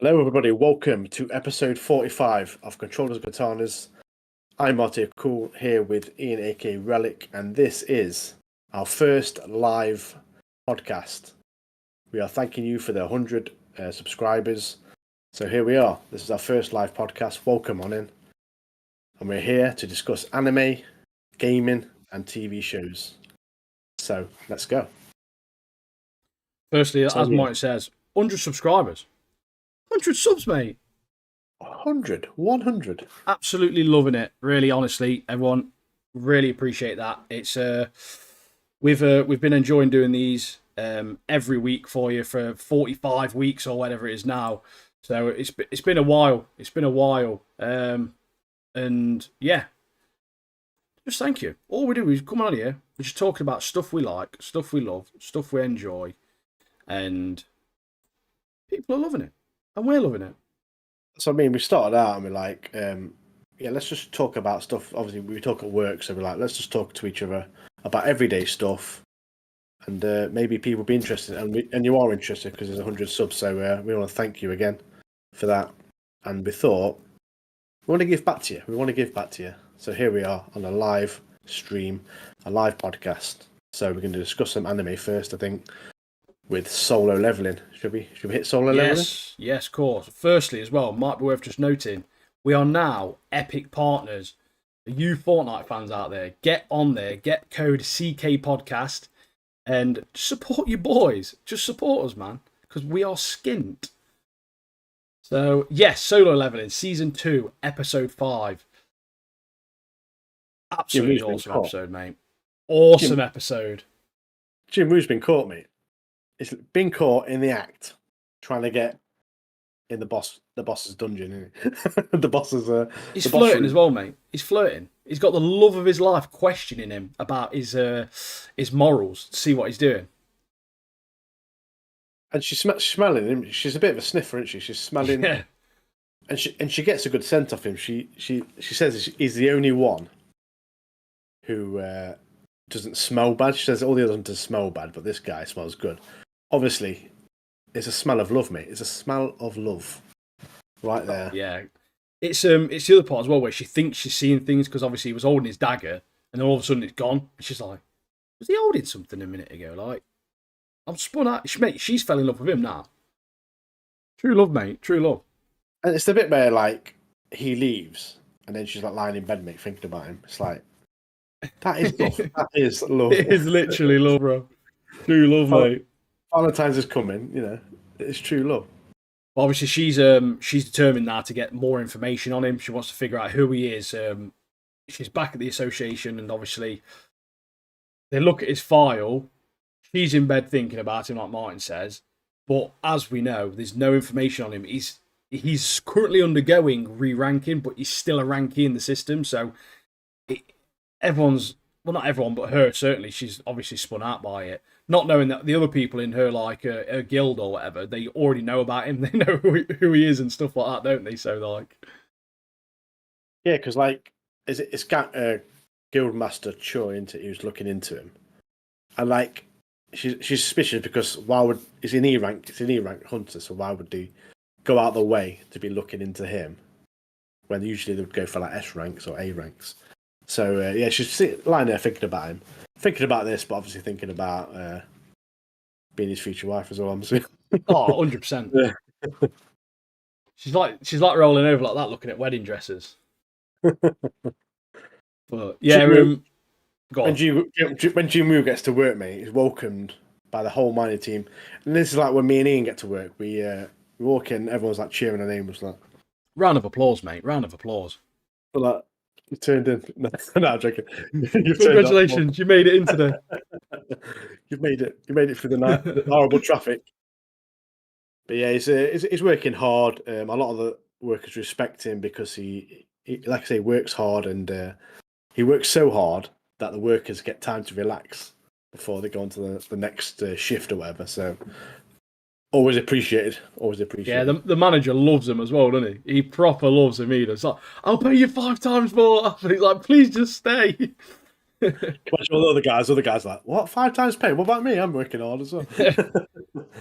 Hello, everybody. Welcome to episode 45 of Controllers and Katanas. I'm Marty Cool here with Ian, aka Relic, and this is our first live podcast. We are thanking you for the 100 subscribers. So here we are. This is our first live podcast. Welcome on in. And we're here to discuss anime, gaming, and TV shows. So let's go. Firstly, as Martin says, 100 subscribers. 100 subs, mate. 100. Absolutely loving it. Really, honestly, everyone, really appreciate that. It's we've been enjoying doing these every week for you for 45 weeks or whatever it is now. So it's been a while. And yeah, just thank you. All we do is come on here. We're just talking about stuff we like, stuff we love, stuff we enjoy, and people are loving it. And we're loving it. So, I mean, we started out and we're like, let's just talk about stuff. Obviously, we talk at work, so we're like, let's just talk to each other about everyday stuff. And maybe people will be interested. And you are interested because there's 100 subs, so we want to thank you again for that. And we thought, we want to give back to you. So here we are on a live stream, a live podcast. So we're going to discuss some anime first, I think, with solo leveling. Should we hit solo leveling? Yes, of course. Firstly, as well, might be worth just noting, we are now epic partners. You Fortnite fans out there, get on there, get code CK Podcast, and support your boys. Just support us, man, because we are skint. So, yes, solo leveling, season 2, episode 5. Absolutely awesome episode, mate. Awesome episode. Jim Woo's been caught, mate. It's been caught in the act, trying to get in the boss's dungeon. Isn't it? The boss's. He's flirting as well, mate. He's flirting. He's got the love of his life questioning him about his morals to see what he's doing. And she's smelling him. She's a bit of a sniffer, isn't she? She's smelling. Yeah. And she gets a good scent off him. She says he's the only one who doesn't smell bad. She says all the other ones smell bad, but this guy smells good. Obviously, it's a smell of love, mate. It's a smell of love, right there. Yeah, it's the other part as well where she thinks she's seeing things because obviously he was holding his dagger, and then all of a sudden it's gone. And she's like, "Was he holding something a minute ago?" Like, I'm spun out. Mate, she's fell in love with him now. True love, mate. True love. And it's the bit where like he leaves, and then she's like lying in bed, mate, thinking about him. It's like that is love. That is love. It is literally love, bro. True love, mate. Valentine's is coming, you know. It's true love. Obviously, she's determined now to get more information on him. She wants to figure out who he is. She's back at the association, and obviously, they look at his file. She's in bed thinking about him, like Martin says. But as we know, there's no information on him. He's currently undergoing re-ranking, but he's still a rankie in the system. So everyone's, well, not everyone, but her certainly. She's obviously spun out by it. Not knowing that the other people in her, like her guild or whatever, they already know about him. They know who he is and stuff like that, don't they? So like, yeah, because like, it's Guildmaster Choi into who's looking into him, and like, she's suspicious because why would he's an E rank? It's an E rank hunter, so why would they go out the way to be looking into him when usually they would go for like S ranks or A ranks? So yeah, she's lying there thinking about him. Thinking about this, but obviously thinking about being his future wife as well. I'm assuming. Oh, 100%. Yeah. She's like rolling over like that, looking at wedding dresses. But yeah, go on. When Jim gets to work, mate, he's welcomed by the whole mining team. And this is like when me and Ian get to work. We walk in, everyone's like cheering her name. Was like, round of applause, mate. Round of applause. But like, you turned in. No, I'm joking. Congratulations, you made it in today. You've made it. You made it through the night. The horrible traffic. But yeah, he's working hard. A lot of the workers respect him because he like I say, works hard, and he works so hard that the workers get time to relax before they go on to the next shift or whatever. So always appreciated. Yeah, the manager loves him as well, doesn't he? He proper loves him either. It's like, I'll pay you 5 times more. He's like, please just stay. Watch all the other guys like, what? 5 times pay? What about me? I'm working hard as well.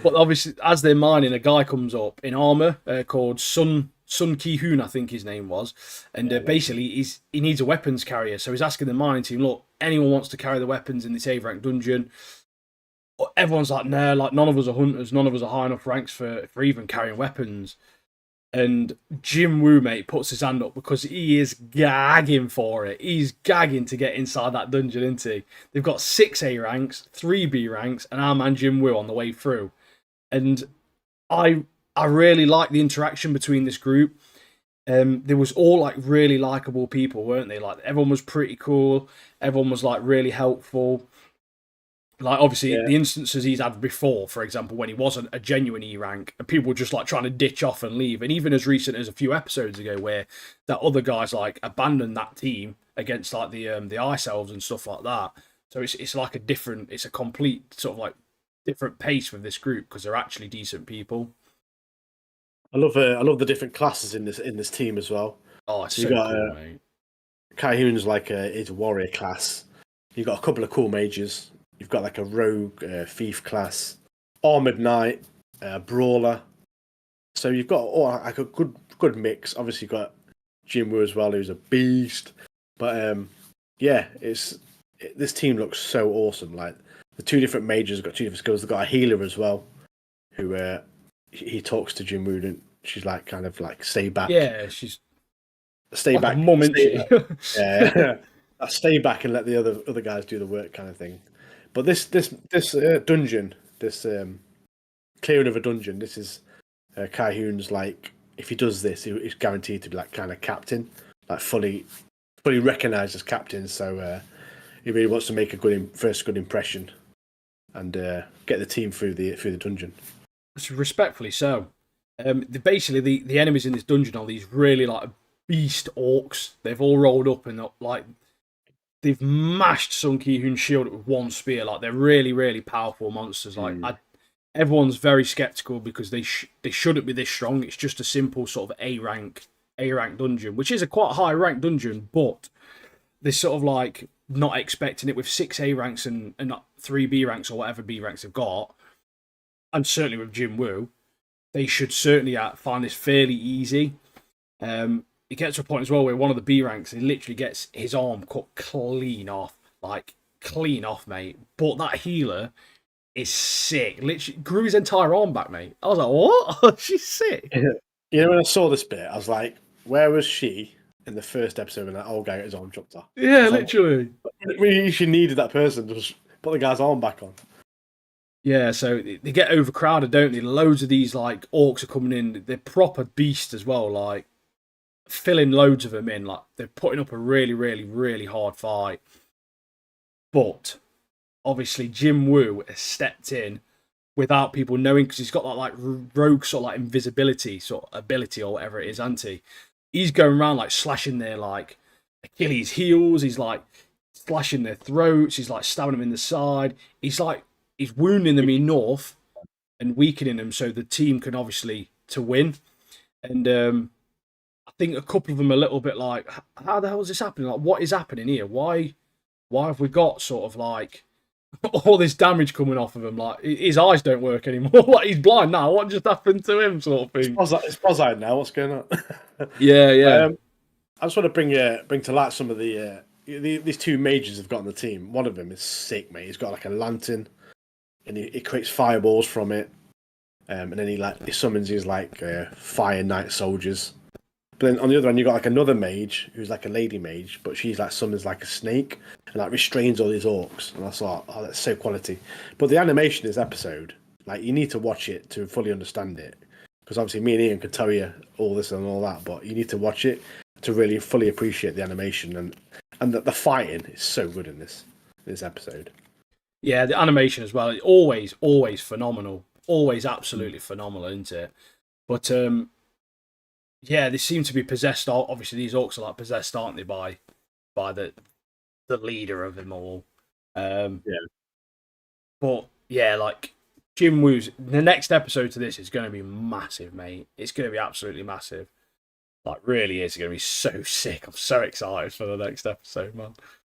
But obviously, as they're mining, a guy comes up in armor called Sun Ki Hoon, I think his name was, and Yeah, legend. basically he needs a weapons carrier. So he's asking the mining team, look, anyone wants to carry the weapons in this A rank dungeon? Everyone's like, nah, like none of us are hunters, none of us are high enough ranks for even carrying weapons. And Jim Woo, mate, puts his hand up because he is gagging for it. He's gagging to get inside that dungeon, isn't he? They've got 6 A ranks, 3 B ranks, and our man Jim Woo on the way through. And I really like the interaction between this group. There was all like really likable people, weren't they? Like everyone was pretty cool. Everyone was like really helpful. Like obviously Yeah, the instances he's had before, for example, when he wasn't a genuine E rank, and people were just like trying to ditch off and leave, and even as recent as a few episodes ago, where that other guys like abandoned that team against like the ice elves and stuff like that. So it's like it's a complete sort of like different pace with this group because they're actually decent people. I love the different classes in this team as well. Oh, it's So you so got cool, mate. Kai-Hoon's like his warrior class. You've got a couple of cool mages. You've got like a rogue thief class, armored knight, brawler. So you've got like a good mix. Obviously, you've got Jim Woo as well, who's a beast. But yeah, this team looks so awesome. Like the two different mages have got two different skills. They've got a healer as well, who he talks to Jim Woo, and she's like kind of like Yeah, she's stay like a back, mum, isn't stay she? back. Yeah, I stay back and let the other guys do the work, kind of thing. But this dungeon, this clearing of a dungeon, this is Kai-Hoon's like if he does this, he's guaranteed to be like kind of captain, like fully recognised as captain. So he really wants to make a first good impression and get the team through the dungeon. Respectfully so. Basically the enemies in this dungeon are these really like beast orcs. They've all rolled up and like they've mashed Sun Ki-hoon's shield with one spear. Like they're really, really powerful monsters. Everyone's very skeptical because they shouldn't be this strong. It's just a simple sort of A rank dungeon, which is a quite high rank dungeon, but they're sort of like not expecting it with 6 A ranks and not 3 B ranks or whatever B ranks they've got. And certainly with Jim Woo, they should certainly find this fairly easy. It gets to a point as well where one of the B ranks, he literally gets his arm cut clean off. Like, clean off, mate. But that healer is sick. Literally grew his entire arm back, mate. I was like, what? She's sick. You know, when I saw this bit, I was like, where was she in the first episode when that old guy got his arm chopped off? Yeah, Like, literally. she needed that person to just put the guy's arm back on. Yeah, so they get overcrowded, don't they? Loads of these like orcs are coming in. They're proper beasts as well. Like filling loads of them in. Like they're putting up a really, really, really hard fight. But obviously, Jim Woo has stepped in without people knowing because he's got that like rogue sort of like invisibility sort of ability or whatever it is, anti. He's going around like slashing their like Achilles heels. He's like slashing their throats. He's like stabbing them in the side. He's wounding them enough and weakening them so the team can obviously to win. And I think a couple of them are a little bit like, how the hell is this happening? Like, what is happening here? Why have we got sort of like all this damage coming off of him? Like his eyes don't work anymore. Like he's blind now. What just happened to him? Sort of thing. It's Bozide now. What's going on? Yeah, yeah. I just want to bring to light some of these two mages have got on the team. One of them is sick, mate. He's got like a lantern, and he creates fireballs from it. And then he summons his like fire knight soldiers. But then on the other hand, you got like another mage who's like a lady mage, but she's like summons like a snake and like restrains all these orcs. And I thought, oh, that's so quality. But the animation in this episode, like you need to watch it to fully understand it, because obviously me and Ian could tell you all this and all that, but you need to watch it to really fully appreciate the animation and the fighting is so good in this episode. Yeah, the animation as well. Always phenomenal. Always absolutely phenomenal, isn't it? But yeah, they seem to be possessed. Obviously, these orcs are like possessed, aren't they, by the leader of them all? Yeah. But yeah, like Jim Woo's the next episode to this is going to be massive, mate. It's going to be absolutely massive. Like, really is going to be so sick. I'm so excited for the next episode, man.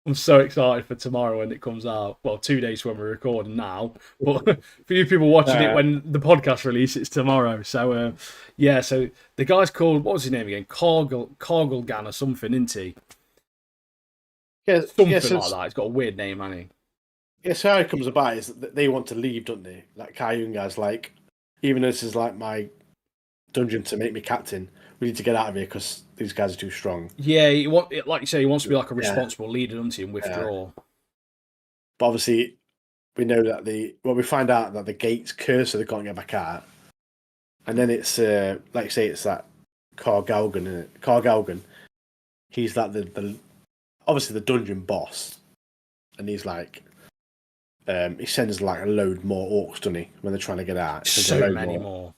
I'm so excited for tomorrow when it comes out. Well, 2 days when we're recording now, but for you people watching it when the podcast release, it's tomorrow. So, yeah. So the guy's called, what was his name again? Cargilgan or something, isn't he? Yeah, Something like that. It's got a weird name, hasn't he? Yeah, so how it comes about is that they want to leave, don't they? Like Kai guy's like, even though this is like my dungeon to make me captain, we need to get out of here because these guys are too strong. Yeah, like you say, he wants to be like a responsible leader, doesn't he, and withdraw. But obviously, we know that we find out that the gate's cursed, so they can't get back out. And then it's like you say, it's that Cargalgan, isn't it? Cargalgan. He's like the obviously the dungeon boss, and he's like, he sends like a load more orcs, doesn't he? When they're trying to get out, So many more.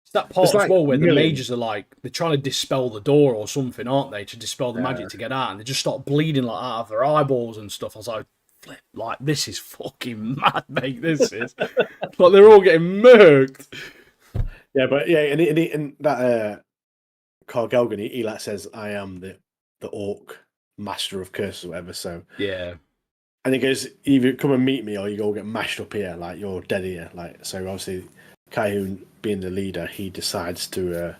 It's that part as well where the mages are like, they're trying to dispel the door or something, aren't they? To dispel the magic to get out, and they just start bleeding like out of their eyeballs and stuff. I was like, flip, like, this is fucking mad, mate. This is like they're all getting murked. Yeah, but yeah, and that Carl Gelgan, he like says, "I am the orc master of curses," or whatever. So yeah, and he goes, "Either come and meet me, or you all get mashed up here, like you're dead here." Like so, obviously, Kaihun being the leader, he decides to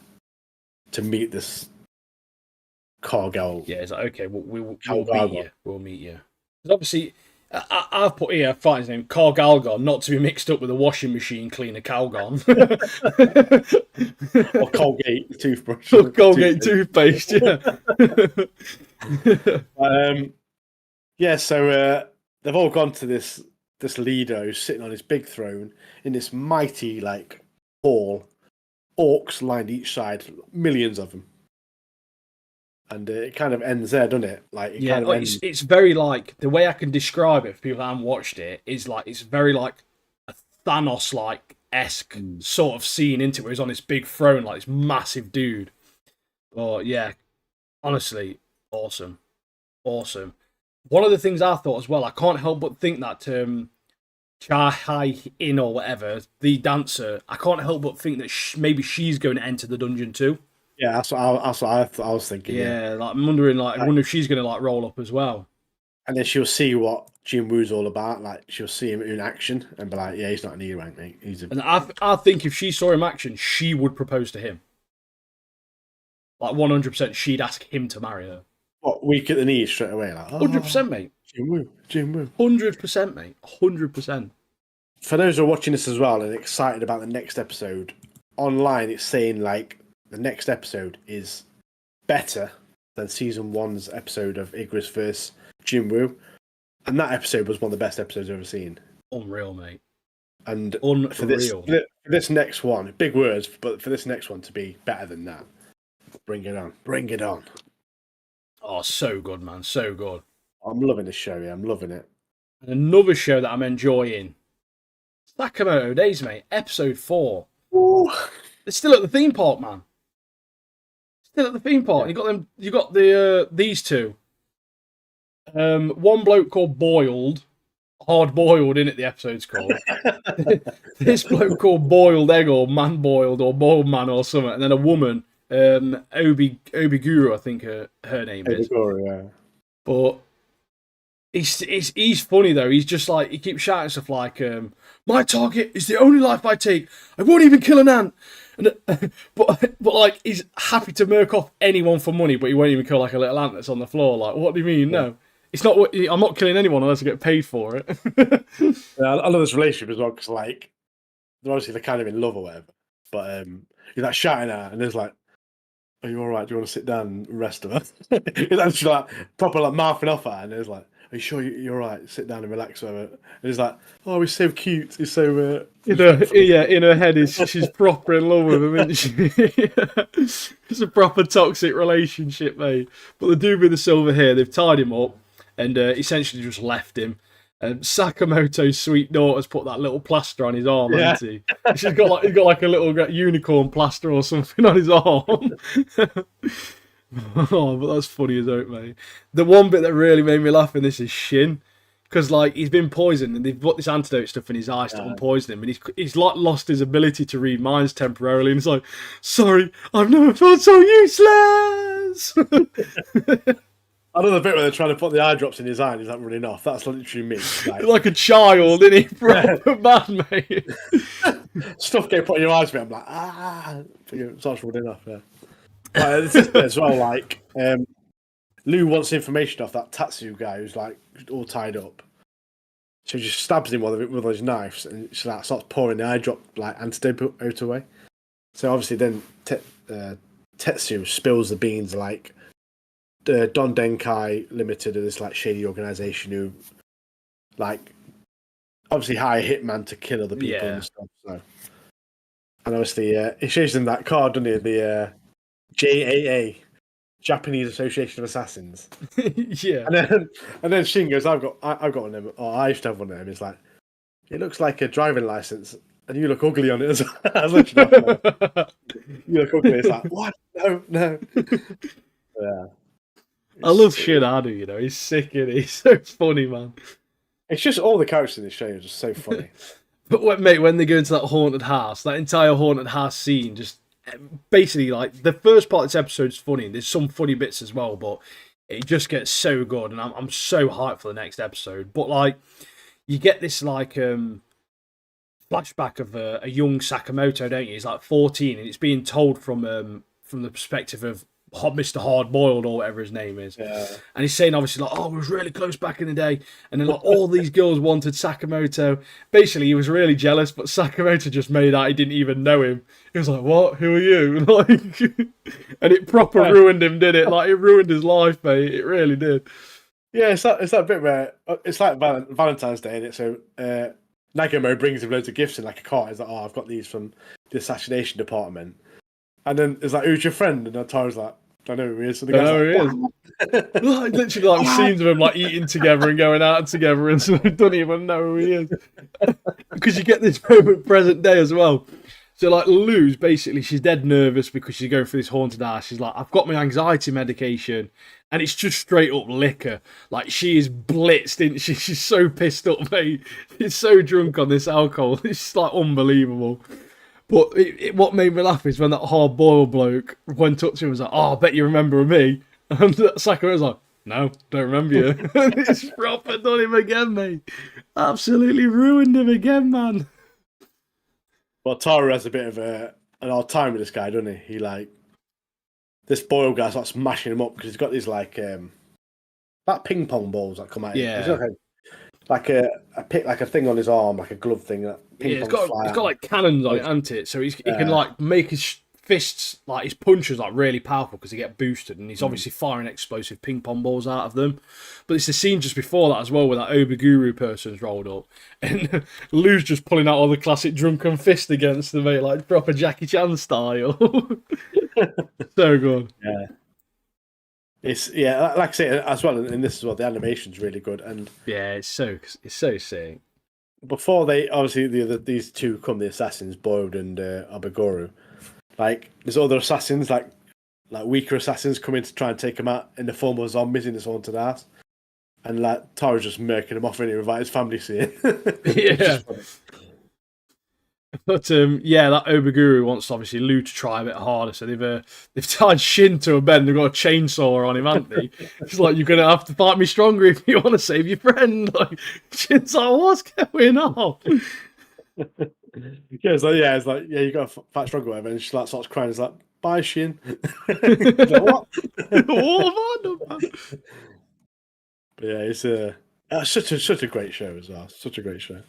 meet this Cargal. Yeah, it's like, okay, we'll meet you. We'll meet you. Because obviously, I've put here, find his name, Cargalgon, not to be mixed up with a washing machine cleaner Calgon. Or Colgate toothbrush. Or Colgate toothpaste, yeah. Yeah, so they've all gone to this leader who's sitting on his big throne in this mighty like hall. Orcs lined each side, millions of them. And it kind of ends there, doesn't it? Like it kind of ends... it's very like, the way I can describe it for people that haven't watched it is like, it's very like a Thanos like esque sort of scene into it, where he's on this big throne, like this massive dude. But yeah, honestly, awesome. One of the things I thought as well, I can't help but think that Cha Hai In or whatever, the dancer, I can't help but think that maybe she's going to enter the dungeon too. Yeah, that's what I was thinking. Yeah, like I'm wondering, I wonder if she's going to like roll up as well. And then she'll see what Jin Woo's all about. Like she'll see him in action and be like, "Yeah, he's not an E rank, mate. He's a..." And I think if she saw him action, she would propose to him. Like 100%, she'd ask him to marry her. What, weak at the knees straight away? Like 100%, mate. Jin Woo. 100%, mate. 100%. For those who are watching this as well and excited about the next episode, online it's saying like the next episode is better than season 1's episode of Igris vs. Jin Woo. And that episode was one of the best episodes I've ever seen. Unreal, mate. And Unreal. For this next one, big words, but for this next one to be better than that, bring it on. Bring it on. Oh, so good, man. So good. I'm loving this show, yeah. I'm loving it. And another show that I'm enjoying, Sakamoto Days, mate. Episode 4. Ooh. They're still at the theme park, man. Still at the theme park. Yeah. You got these two. One bloke called Boiled. Hard Boiled, innit, the episode's called. This bloke called Boiled Egg or Man Boiled or Boiled Man or something. And then a woman, Obiguru, I think her name is. Obiguru, yeah. But he's funny though. He's just like, he keeps shouting stuff like, "My target is the only life I take. I won't even kill an ant." And, but like, he's happy to murk off anyone for money, but he won't even kill like a little ant that's on the floor. Like, what do you mean? Yeah. No, it's not. I'm not killing anyone unless I get paid for it. Yeah, I love this relationship as well because like they're kind of in love or whatever. But you're like shouting at her, and there's like, "Are you all right? Do you want to sit down and rest of us?" It's actually like proper like mouthing off at her, and there's like, "Are you sure you're all right? Sit down and relax with her." And he's like, "Oh, he's so cute. He's so..." in her head, she's proper in love with him, isn't she? It's a proper toxic relationship, mate. But the dude with the silver hair, they've tied him up and essentially just left him. Sakamoto's sweet daughter's put that little plaster on his arm, hasn't he? He's got like a little unicorn plaster or something on his arm. Oh, but that's funny as oak, mate. The one bit that really made me laugh in this is Shin, because like he's been poisoned and they've put this antidote stuff in his eyes to unpoison him, and he's like lost his ability to read minds temporarily, and he's like, "Sorry, I've never felt so useless." I know the bit where they're trying to put the eye drops in his eye and he's like running off. That's literally me. Like a child, isn't he? Proper bad, mate. Stuff getting put in your eyes, mate. I'm like, it starts running off. Yeah. This is as well. Like, Lou wants information off that Tatsu guy who's like all tied up. So he just stabs him with his knives and she like starts pouring the eye drop like antidote away. So obviously then Tetsu spills the beans like Don Denkai Limited are this like shady organization who like obviously hire a hitman to kill other people and stuff. So, and obviously he shows them that card, doesn't he? The JAA, Japanese Association of Assassins. Yeah. And then Shin goes, I've got one of them, or I used to have one of them. It's like, it looks like a driving license, and you look ugly on it as well. I was literally like, you look ugly. It's like, what? No. Yeah. I love Shinadu, you know. He's sick and he's so funny, man. It's just all the characters in this show are just so funny. But when they go into that haunted house, that entire haunted house scene, just basically like the first part of this episode's funny. And there's some funny bits as well, but it just gets so good, and I'm so hyped for the next episode. But like, you get this like flashback of a young Sakamoto, don't you? He's like 14, and it's being told from the perspective of Mr. Hardboiled or whatever his name is. Yeah. And he's saying obviously like, oh, it was really close back in the day. And then like all these girls wanted Sakamoto. Basically, he was really jealous, but Sakamoto just made out he didn't even know him. He was like, what? Who are you? Like, and it proper ruined him, did it? Like, it ruined his life, mate. It really did. Yeah, it's that bit where it's like Valentine's Day, innit? So Nagamo brings him loads of gifts in like a cart. He's like, oh, I've got these from the assassination department. And then it's like, who's your friend? And Tara's like, I know who he is. So the guy's like, like, literally like scenes of them like eating together and going out together, and so they don't even know who he is. Because you get this moment present day as well. So like Lou's basically, she's dead nervous because she's going through this haunted house. She's like, I've got my anxiety medication, and it's just straight up liquor. Like, she is blitzed, isn't she? She's so pissed up, mate. She's so drunk on this alcohol. It's like unbelievable. But what made me laugh is when that hard-boiled bloke went up to him and was like, oh, I bet you remember me. And Sakura was like, no, don't remember you. And it's proper done him again, mate. Absolutely ruined him again, man. Well, Tara has a bit of an hard time with this guy, doesn't he? He like, this boiled guy starts smashing him up because he's got these like ping pong balls that come out. Yeah. Like a thing on his arm, like a glove thing. It's got like cannons on it, hasn't it? So he can like make his fists, like his punches, like really powerful because they get boosted, and he's obviously firing explosive ping pong balls out of them. But it's the scene just before that as well, where that Obiguru person's rolled up, and Lou's just pulling out all the classic drunken fist against them, mate, like proper Jackie Chan style. So good. Yeah. It's like I say as well, and this as well. The animation's really good, and yeah, it's so sick. Before they obviously these two come, the assassins Boiled and Abagoro. Like there's other assassins, like weaker assassins, coming to try and take him out in the form of zombies in this haunted house, and like Tara's just murking him off in here without his family seeing. Yeah. But yeah, that Obiguru wants obviously Lou to try a bit harder, so they've tied Shin to a bed. They've got a chainsaw on him, haven't they? It's like, you're gonna have to fight me stronger if you want to save your friend. Like, Shin's like, what's going on? It's like you got to fight stronger, whatever. And she like starts crying. It's like, bye, Shin. Like, what? What have I done? But yeah, it's such a great show as well. Such a great show.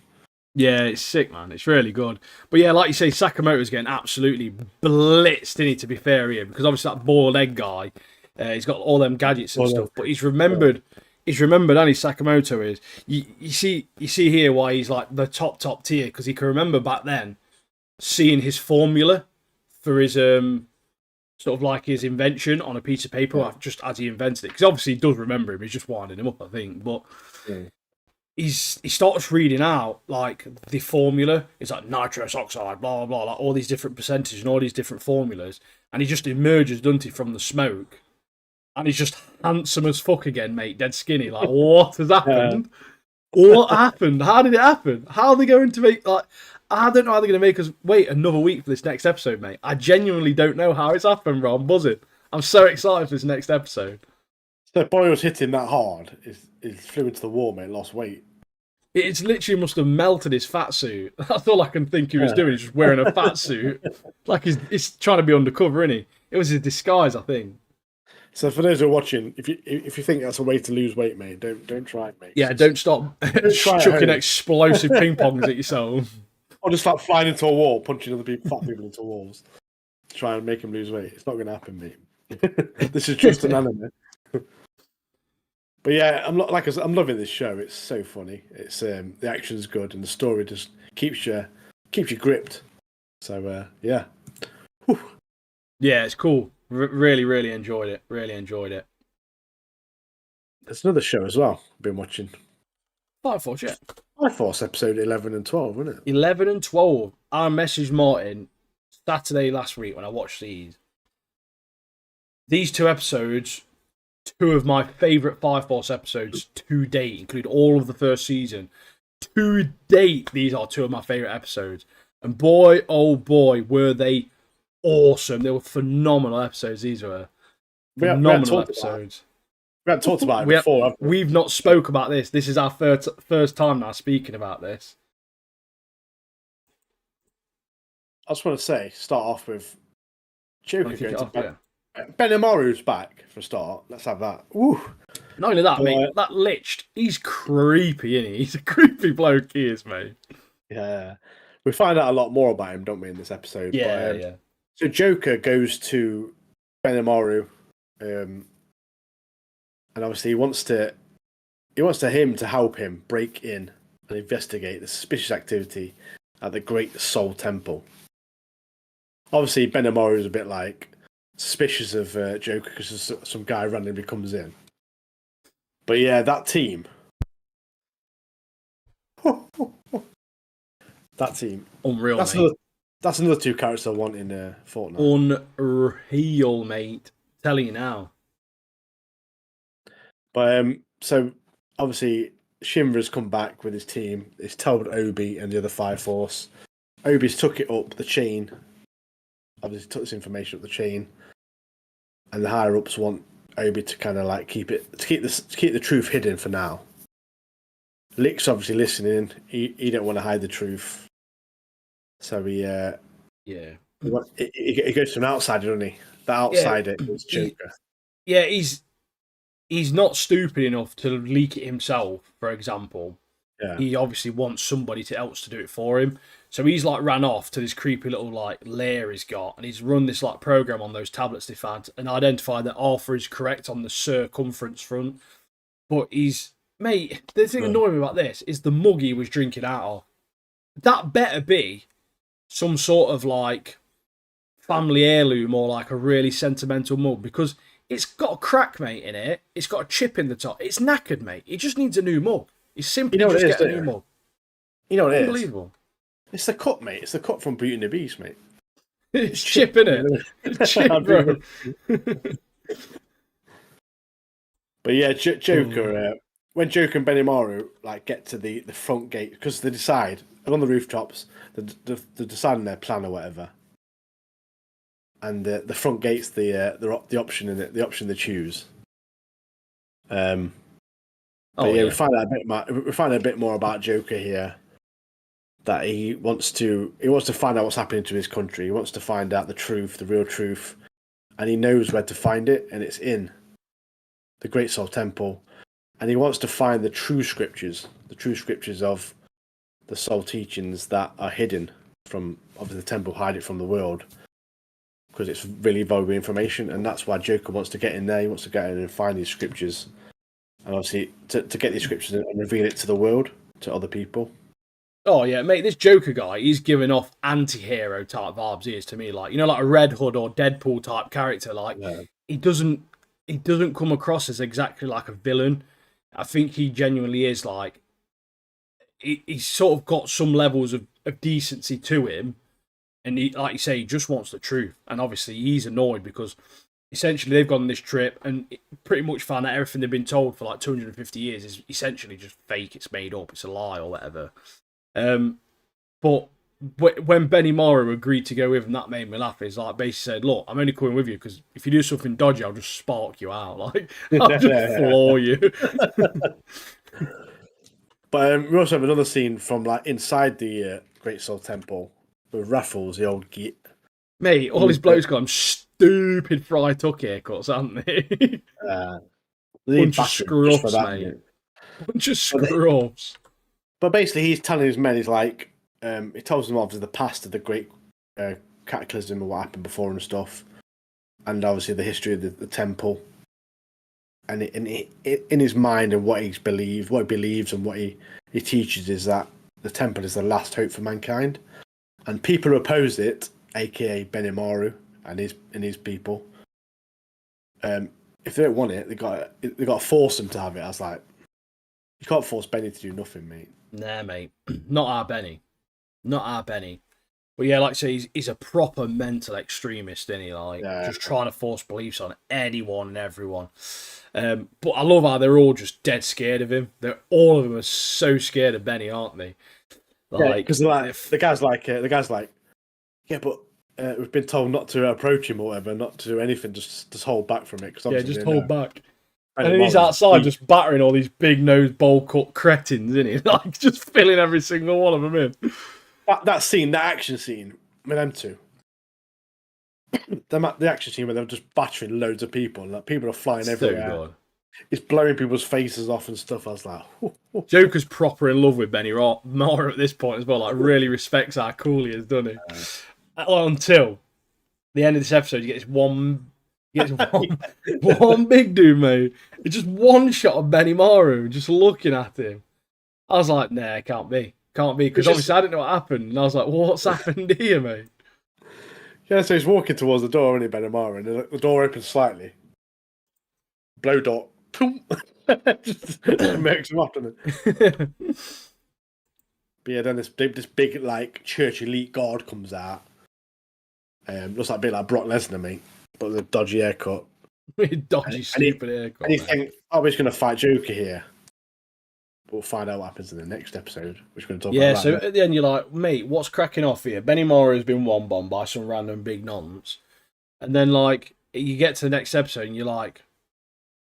Yeah, it's sick, man. It's really good. But yeah, like you say, Sakamoto's getting absolutely blitzed, isn't he, to be fair here? Because obviously that boiled egg guy, he's got all them gadgets and stuff, but he's remembered, Annie Sakamoto is. You see here why he's like the top tier, because he can remember back then seeing his formula for his sort of like his invention on a piece of paper, just as he invented it. Because obviously he does remember him, he's just winding him up, I think. But he starts reading out like the formula. It's like nitrous oxide, blah blah blah, like all these different percentages and all these different formulas, and he just emerges, doesn't he, from the smoke, and he's just handsome as fuck again, mate, dead skinny. Like, what has happened? What happened? How did it happen? How are they going to make like? I don't know how they're going to make us wait another week for this next episode, mate. I genuinely don't know how it's happened, bro. I'm buzzing. I'm so excited for this next episode. So boy was hitting that hard. He flew into the wall, mate. Lost weight. It's literally must have melted his fat suit. That's all I can think he was Yeah. doing. He's just wearing a fat suit, like he's trying to be undercover, isn't he? It was his disguise, I think. So for those who are watching, if you think that's a way to lose weight, mate, don't try it, mate. Yeah, don't stop Don't try it at chucking home. explosive ping pongs at yourself. Or just like flying into a wall, punching other people, fat people into walls, try and make them lose weight. It's not going to happen, mate. This is just an anime. But yeah, I'm loving this show. It's so funny. It's the action's good and the story just keeps you gripped. So yeah. Whew. Yeah, it's cool. Really, really enjoyed it. Really enjoyed it. There's another show as well I've been watching. Fire Force, yeah. I Force episode 11 and 12, wasn't it? 11 and 12. I messaged Martin Saturday last week when I watched these. These two episodes, two of my favourite Fire Force episodes to date, include all of the first season. To date, these are two of my favourite episodes. And boy, oh boy, were they awesome. They were phenomenal episodes, these were. Phenomenal episodes. We haven't talked about it before, have we? We've not spoke about this. This is our first time now speaking about this. I just want to say, start off with Joker going to Yeah. Benimaru's back for a start. Let's have that. Woo. Not only that, mate, that Lich, he's creepy, isn't he? He's a creepy bloke, he is, mate. Yeah. We find out a lot more about him, don't we, in this episode? Yeah, but, yeah. So Joker goes to Benimaru, and obviously he wants him to help him break in and investigate the suspicious activity at the Great Soul Temple. Obviously, Benimaru is a bit like suspicious of Joker because some guy randomly comes in. But yeah, that team. That team. Unreal, mate. That's another two characters I want in Fortnite. Unreal, mate. Telling you now. But so obviously Shinra's come back with his team. It's told Obi and the other Fire Force. Obi's took it up the chain. Obviously took this information up the chain, and the higher ups want Obi to kind of like keep the truth hidden for now. Lick's obviously listening. He don't want to hide the truth, so he goes to an outsider, doesn't he? The outsider is Joker. He's not stupid enough to leak it himself, for example. Yeah. He obviously wants somebody else to do it for him. So he's like ran off to this creepy little like lair he's got, and he's run this like program on those tablets they found and identified that Arthur is correct on the circumference front. But the thing annoying me about this is the mug he was drinking out of. That better be some sort of like family heirloom or like a really sentimental mug, because it's got a crack, mate, in it. It's got a chip in the top. It's knackered, mate. He just needs a new mug. He simply just get a new mug. You know what it is? Unbelievable. It's the cut, mate. It's the cut from Beauty and the Beast, mate. It's chip, innit? It's chip, bro. But yeah, Joker. When Joker and Benimaru like get to the front gate, because they decide on the rooftops, they're deciding their plan or whatever, and the front gate's the option in it, the option they choose. We find out a bit more about Joker here. That he wants to find out what's happening to his country. He wants to find out the truth, the real truth, and he knows where to find it, and it's in the Great Soul Temple. And he wants to find the true scriptures of the soul teachings that are hidden from, obviously the temple hide it from the world because it's really valuable information, and that's why Joker wants to get in there. He wants to get in and find these scriptures, and obviously to get these scriptures and reveal it to the world, to other people. Oh yeah, mate, this Joker guy, he's giving off anti-hero type vibes, he is, to me. Like, you know, like a Red Hood or Deadpool type character. Like, he doesn't come across as exactly like a villain. I think he genuinely is like, he's sort of got some levels of decency to him. And he, like you say, he just wants the truth. And obviously he's annoyed because essentially they've gone on this trip and pretty much found out everything they've been told for like 250 years is essentially just fake. It's made up. It's a lie or whatever. But when Benimaru agreed to go with him, that made me laugh. He's like basically said, "Look, I'm only coming with you because if you do something dodgy, I'll just spark you out. Like I'll just floor you." But we also have another scene from like inside the Great Soul Temple with Raffles, the old git. Mate, all his blokes got them stupid fry tuck haircuts, haven't they? Bunch of scruffs, mate. Bunch of scruffs. But basically, he's telling his men, he's like, he tells them obviously the past of the great cataclysm and what happened before and stuff, and obviously the history of the temple. And in his mind and what he believes and what he teaches is that the temple is the last hope for mankind. And people who oppose it, aka Benimaru and his people, if they don't want it, they got to force him to have it. I was like, you can't force Benny to do nothing, mate. Nah, mate, not our Benny, not our Benny. But yeah, like I say, he's a proper mental extremist, isn't he? Like just trying to force beliefs on anyone and everyone. But I love how they're all just dead scared of him. All of them are so scared of Benny, aren't they? Like, because like, the guy's like, yeah, but we've been told not to approach him or whatever, not to do anything, just hold back from it. Yeah, just hold back. And then he's outside just battering all these big nose bowl cut cretins, isn't he? Like just filling every single one of them in. That scene, that action scene with them two. The action scene where they're just battering loads of people, like people are flying everywhere. Good. It's blowing people's faces off and stuff. I was like, Joker's proper in love with Benny Mara at this point as well. Like, really respects how cool he has done it. Until the end of this episode, you get one big dude, mate. It's just one shot of Benny Maru just looking at him. I was like, nah, it can't be, because obviously I didn't know what happened, and I was like, well, what's happened here, mate? Yeah, so he's walking towards the door, isn't he, Benny Maru, and the door opens slightly. Blow dot. just makes him up, doesn't it? But yeah, then this big like church elite guard comes out. Looks like a bit like Brock Lesnar, mate, but with a dodgy haircut. Stupid haircut. And you think, oh, he's going to fight Joker here. But we'll find out what happens in the next episode, which we're going to talk about. Yeah, so at the end you're like, mate, what's cracking off here? Benny Mara has been one bombed by some random big nonce. And then like you get to the next episode and you're like,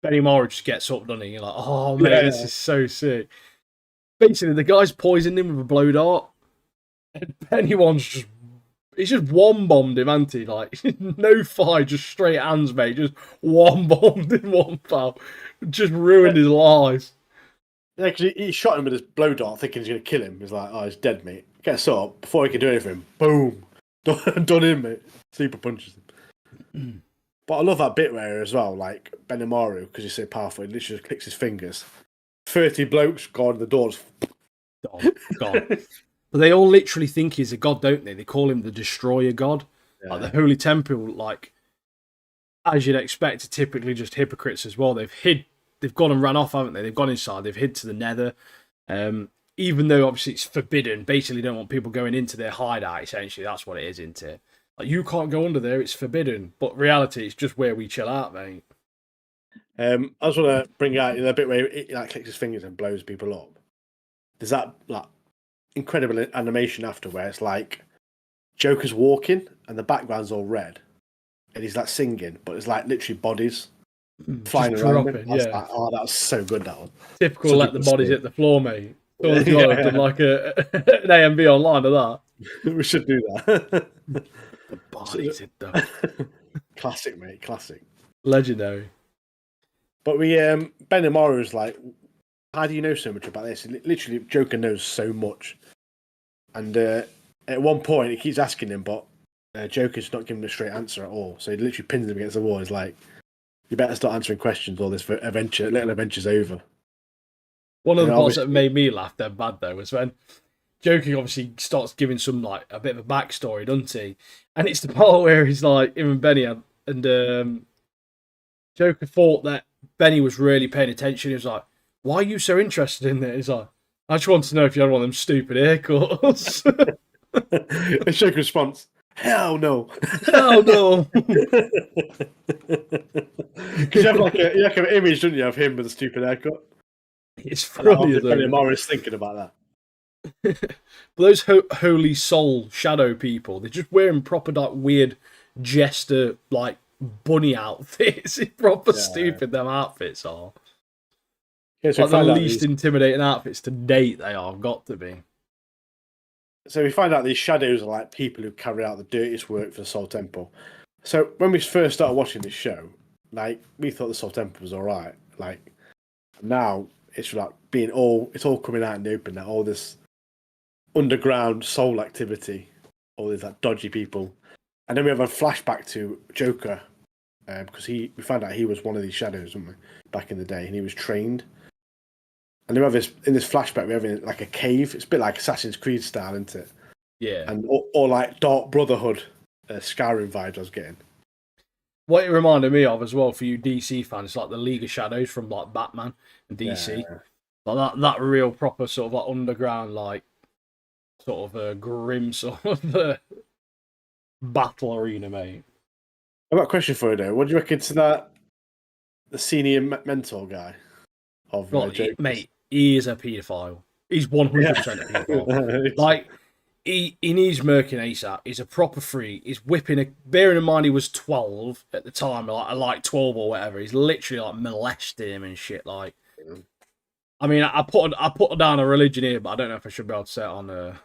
Benny Mara just gets up, doesn't he? You're like, oh, man, This is so sick. Basically, the guy's poisoned him with a blow dart. And he's just one-bombed him, hasn't he? Like, no fight, just straight hands, mate. Just one-bombed in one foul. Just ruined his life. Yeah, because he shot him with his blow dart thinking he's going to kill him. He's like, oh, he's dead, mate. Gets up, before he can do anything, boom. Done him, mate. Super punches him. But I love that bit where as well, like Benimaru, because he's so powerful, he literally just clicks his fingers. 30 blokes guarding the doors. God. But they all literally think he's a god, don't they? They call him the Destroyer God. Yeah. Like the Holy Temple, like, as you'd expect, are typically just hypocrites as well. They've gone and ran off, haven't they? They've gone inside, they've hid to the nether. Even though obviously it's forbidden, basically don't want people going into their hideout, essentially. That's what it is, isn't it? Like, you can't go under there, it's forbidden. But reality, it's just where we chill out, mate. I just want to bring out the bit where he like clicks his fingers and blows people up. There's that like incredible animation after where it's like Joker's walking and the background's all red, and he's like singing, but it's like literally bodies flying around him. Yeah. Like, oh, that was so good. That one. Typical. Let the bodies hit the floor, mate. Someone's got to have done like an AMV online of that. We should do that. The bodies hit though. Classic, mate. Classic. Legendary. But Benimaru's like, how do you know so much about this? Literally, Joker knows so much. And at one point, he keeps asking him, but Joker's not giving him a straight answer at all. So he literally pins him against the wall. He's like, you better start answering questions or this little adventure's over. One of the parts that made me laugh dead bad, though, was when Joker obviously starts giving some, like, a bit of a backstory, doesn't he? And it's the part where he's like, him and Benny, and Joker thought that Benny was really paying attention. He was like, why are you so interested in it? He's like, I just want to know if you had one of them stupid haircuts. It's Joker's response, hell no. Hell no. Because you have an image, don't you, of him with a stupid haircut? It's funny, Benimaru is thinking about that. But those holy soul shadow people, they're just wearing proper like weird jester like bunny outfits. It's proper Yeah. stupid. Them outfits are Yeah, so we like the find out least intimidating outfits to date. They are got to be. these shadows are like people who carry out the dirtiest work for the Soul Temple. So when we first started watching this show, like we thought the Soul Temple was all right. Like now it's like it's all coming out in the open now. All this underground soul activity, all these like dodgy people, and then we have a flashback to Joker because we found out he was one of these shadows, didn't we, back in the day, and he was trained. And we have this in this flashback. We have in like a cave. It's a bit like Assassin's Creed style, isn't it? Yeah. And or like Dark Brotherhood, Skyrim vibes I was getting. What it reminded me of as well for you DC fans, like the League of Shadows from like Batman and DC, Yeah. like that real proper sort of like underground, like sort of a grim sort of battle arena, mate. I've got a question for you though. What do you reckon to the senior mentor guy of Well, Joker? mate, he is a paedophile. He's 100% a paedophile. Like, he needs murking ASAP. He's a proper freak. He's whipping a. Bearing in mind he was 12 at the time, like 12 or whatever. He's literally like molesting him and shit. Like, I mean, I put down a religion here, but I don't know if I should be able to say it on.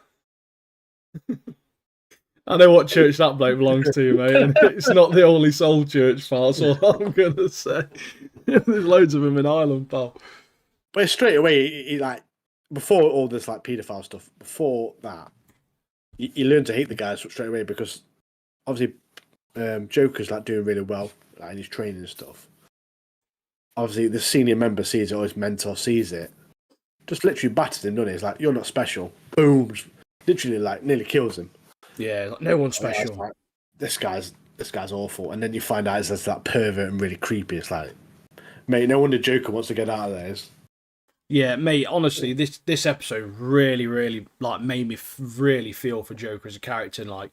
I know what church that bloke belongs to, mate. And it's not the Holy Soul Church, pal. That's all I'm gonna say. There's loads of them in Ireland, pal. But straight away, he like before all this like paedophile stuff. Before that, you learn to hate the guys straight away because obviously Joker's like doing really well like, in his training and stuff. Obviously, the senior member sees it, or his mentor sees it. Just literally batters him, doesn't he? It's like you're not special. Boom! Literally, like nearly kills him. Yeah, like, no one's special. Like, this guy's awful, and then you find out it's just that pervert and really creepy. It's like, mate, no wonder Joker wants to get out of there. Yeah, mate. Honestly, this episode really like made me really feel for Joker as a character. And, like,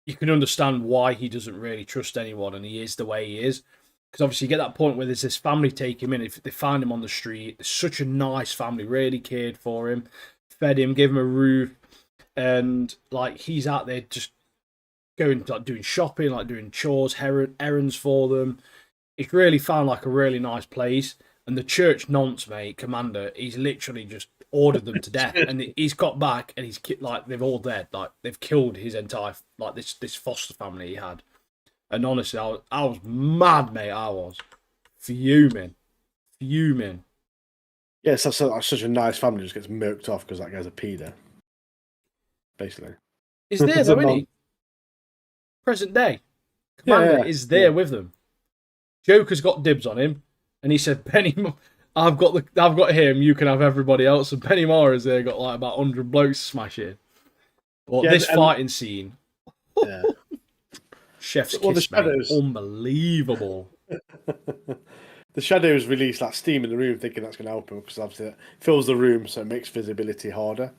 you can understand why he doesn't really trust anyone, and he is the way he is. Because obviously, you get that point where there's this family take him in. If they find him on the street, it's such a nice family, really cared for him, fed him, gave him a roof, and like he's out there just going like doing shopping, like doing chores, errands for them. It's really found like a really nice place. And the church nonce, mate, commander, he's literally just ordered them to death. And he's got back and he's like they've all dead. Like they've killed his entire like this foster family he had. And honestly, I was mad, mate. I was fuming. Yeah, it's such a nice family just gets murked off because that guy's a pedo. Basically, he's there though, isn't he? Present day, commander is there with them. Joker's got dibs on him, and he said, "Penny, I've got him. You can have everybody else." And Penny Mara's there got like about 100 blokes smashing. But this fighting scene, chef's kiss, mate, unbelievable. The shadows release like steam in the room, thinking that's going to help him because obviously it fills the room, so it makes visibility harder.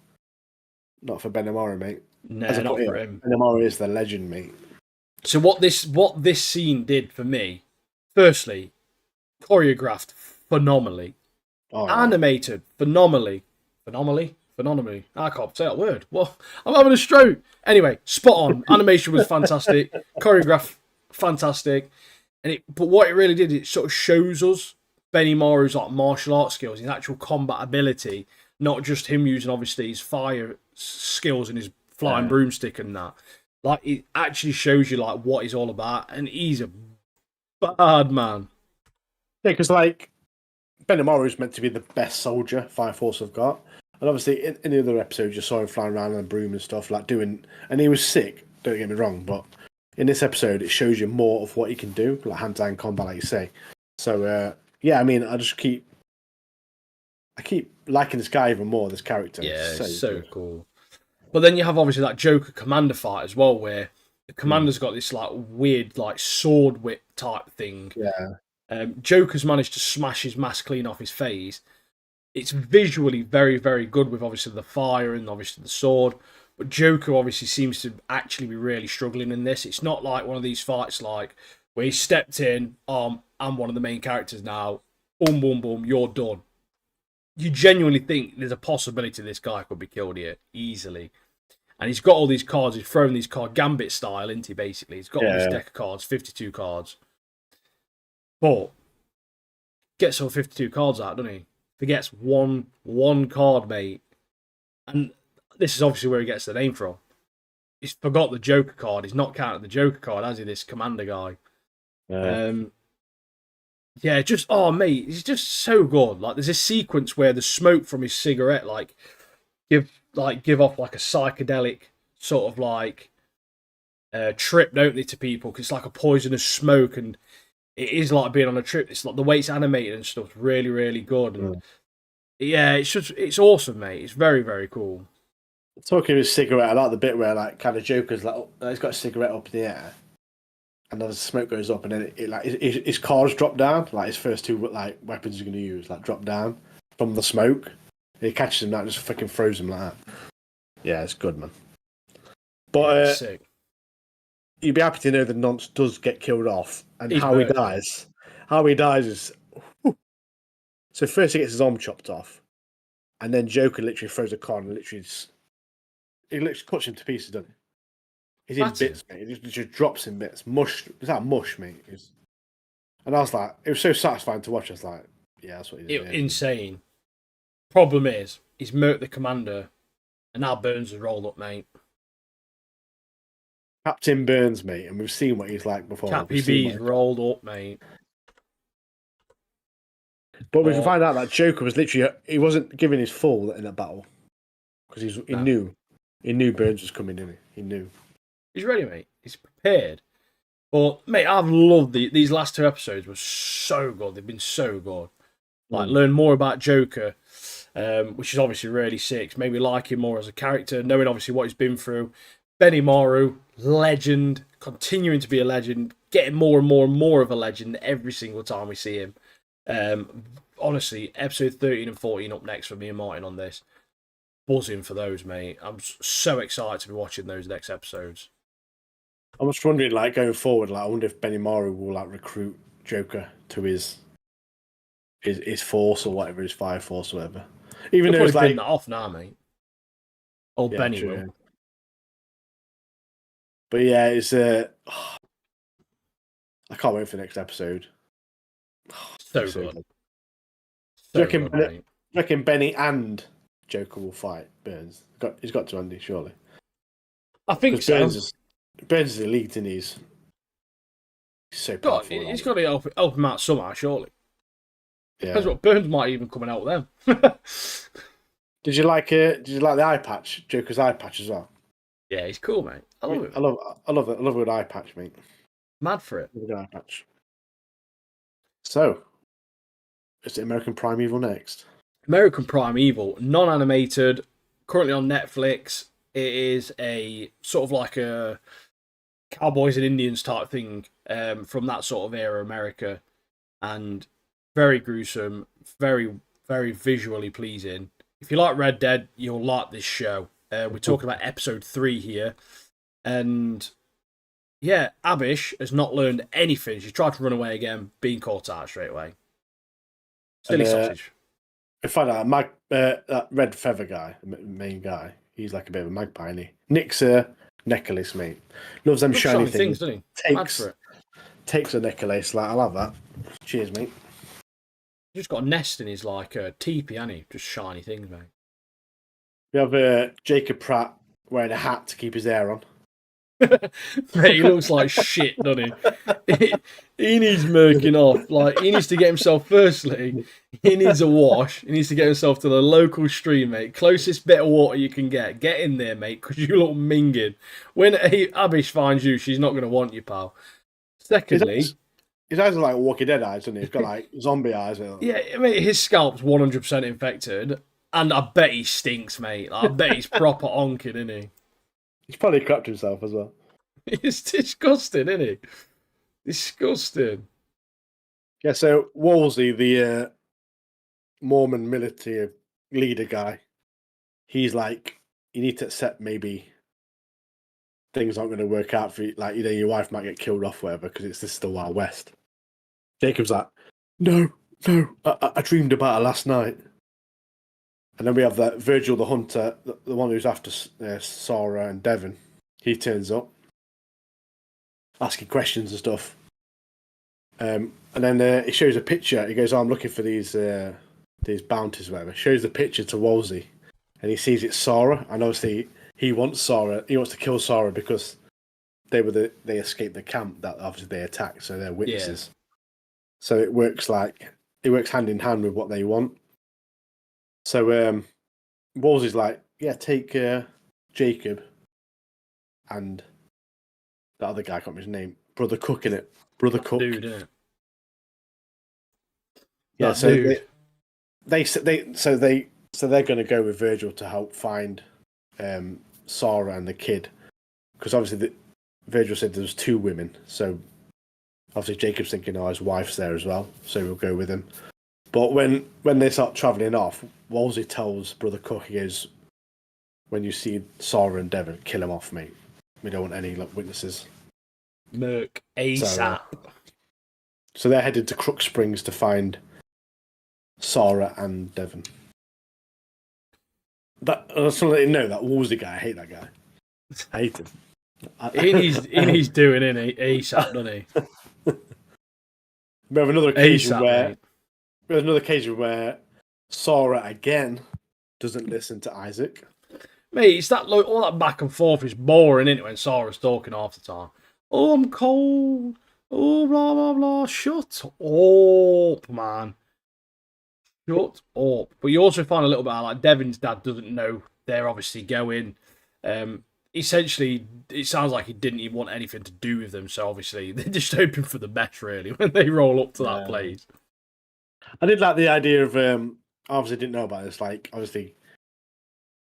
Not for Benamara, mate. No, not for him. Benamara is the legend, mate. So what this scene did for me, firstly, choreographed phenomenally, animated phenomenally. I can't say that word. Well, I'm having a stroke. Anyway, spot on. Animation was fantastic. Choreographed fantastic. But what it really did, it sort of shows us Benny Maru's like martial arts skills, his actual combat ability, not just him using obviously his fire skills and his flying broomstick and that. Like it actually shows you like what he's all about, and he's a bad man. Yeah, because like Benamaru is meant to be the best soldier Fire Force have got, and obviously in the other episodes you saw him flying around on a broom and stuff, like doing, and he was sick. Don't get me wrong, but in this episode it shows you more of what he can do, like hand-to-hand combat, like you say. So yeah, I mean, I keep liking this guy even more. This character, yeah, so cool. But then you have obviously that Joker Commander fight as well, where the Commander's got this like weird like sword whip type thing. Yeah. Joker's managed to smash his mask clean off his face. It's visually very, very good with obviously the fire and obviously the sword. But Joker obviously seems to actually be really struggling in this. It's not like one of these fights like where he stepped in, I'm one of the main characters now, boom, boom, boom, you're done. you genuinely think there's a possibility this guy could be killed here easily. And he's got all these cards. He's thrown these cards Gambit style, isn't he? Basically, he's got all this deck of cards, 52 cards. But gets all 52 cards out, doesn't he? Forgets one card, mate. And this is obviously where he gets the name from. He's forgot the Joker card. He's not counted the Joker card, has he? This commander guy. Yeah, just mate, he's just so good. Like, there's a sequence where the smoke from his cigarette give off like a psychedelic sort of like trip, don't they, to people? Because it's like a poisonous smoke, and it is like being on a trip. It's like the way it's animated and stuff's really, really good. And yeah, it's awesome, mate. It's very, very cool. Talking of his cigarette, I like the bit where like kind of Joker's like he's got a cigarette up in the air, and then the smoke goes up, and then it like his cards drop down. Like his first two like weapons he's going to use like drop down from the smoke. And he catches him, like just fucking throws him like that. Yeah, it's good, man. But sick. You'd be happy to know that Nonce does get killed off, and He's how he dies. How he dies is so first he gets his arm chopped off, and then Joker literally throws a card and literally cuts him to pieces, doesn't he? He's in bits, mate. He just drops in bits. Mush. Is that mush, mate? And I was like, it was so satisfying to watch. I was like, yeah, that's what he's doing. Insane. Problem is, he's murked the commander, and now Burns has rolled up, mate. Captain Burns, mate, and we've seen what he's like before. Cappy B's rolled up, mate. But we can find out that Joker was literally, he wasn't giving his full in that battle. Because he knew Burns was coming, didn't he? He knew. He's ready, mate. He's prepared. But, mate, I've loved these last two episodes. Were so good. They've been so good. Like, learn more about Joker, which is obviously really sick. Maybe like him more as a character, knowing obviously what he's been through. Benny Maru, legend, continuing to be a legend, getting more and more and more of a legend every single time we see him. Honestly, episode 13 and 14 up next for me and Martin on this. Buzzing for those, mate. I'm so excited to be watching those next episodes. I'm just wondering, like, going forward, like, I wonder if Benny Maru will like recruit Joker to his force or whatever, his fire force or whatever. Even though it's like that off now, mate. Old Benny will. Yeah. But yeah, it's I can't wait for the next episode. So good. Do you reckon Benny and Joker will fight Burns? He's got to, Andy, surely. I think so. Burns is elite, and he's so powerful. He's got to help him out somehow, surely. Yeah. Depends what Burns might even come and help them. Did you like the eye patch? Joker's eye patch as well. Yeah, he's cool, mate. I love it. I love it. I love a good eye patch, mate. Mad for it. Good eye patch. So, is it American Primeval next? American Primeval, non-animated, currently on Netflix. It is a sort of like a cowboys and Indians type thing from that sort of era, America, and very gruesome, very, very visually pleasing. If you like Red Dead, you'll like this show. We're talking about episode 3 here, and yeah, Abish has not learned anything. She's tried to run away again, being caught out straight away. Silly sausage. I find out that red feather guy, the main guy, he's like a bit of a magpie, isn't he? Nick's a necklace, mate. Loves them shiny things, doesn't he? Takes a necklace. Like, I love that. Cheers, mate. He's just got a nest in his like teepee, hasn't he? Just shiny things, mate. We have Jacob Pratt wearing a hat to keep his hair on. Mate, he looks like shit, doesn't he? He needs murking off. Like, he needs to get himself, firstly, he needs a wash. He needs to get himself to the local stream, mate. Closest bit of water you can get. Get in there, mate, because you look minging. When Abish finds you, she's not going to want you, pal. Secondly, his eyes are like Walking Dead eyes, isn't he? He's got like zombie eyes. Yeah, I mean, his scalp's 100% infected, and I bet he stinks, mate. I bet he's proper onking, isn't he? He's probably crapped himself as well. It's disgusting, isn't he? Disgusting. Yeah, so Wolsey, the Mormon military leader guy, he's like, you need to accept maybe things aren't going to work out for you. Like, your wife might get killed off, whatever, because this is the Wild West. Jacob's like, no, I dreamed about her last night. And then we have that Virgil the Hunter, the one who's after Sora and Devon. He turns up, asking questions and stuff. And then he shows a picture. He goes, "Oh, I'm looking for these bounties, whatever." Shows the picture to Wolsey, and he sees it's Sora. And obviously, he wants Sora. He wants to kill Sora because they escaped the camp that obviously they attacked, so they're witnesses. Yeah. So it works hand in hand with what they want. So Wolsey's like, "Yeah, take Jacob and that other guy. I can't remember his name. Brother Cook, in it. Brother Cook, dude, innit? Yeah, that so dude. They're going to go with Virgil to help find Sara and the kid, because obviously Virgil said there was 2 women, so obviously Jacob's thinking, his wife's there as well, so we'll go with him. But when they start travelling off, Wolsey tells Brother Cook, he goes, "When you see Sara and Devon, kill him off, mate. We don't want any witnesses." Merc ASAP. So they're headed to Crook Springs to find Sara and Devon. I just want to let you know that Wolsey guy, I hate that guy. I hate him. He's doing it ASAP, doesn't he? We have another occasion where Sara again doesn't listen to Isaac. Mate, it's that all that back and forth is boring, isn't it, when Sara's talking half the time? "Oh, I'm cold. Oh, blah, blah, blah." Shut up, man. Shut up. But you also find a little bit like Devon's dad doesn't know they're obviously going. Essentially, it sounds like he didn't even want anything to do with them. So obviously, they're just hoping for the best, really, when they roll up to that place. I did like the idea of, obviously didn't know about this, like, obviously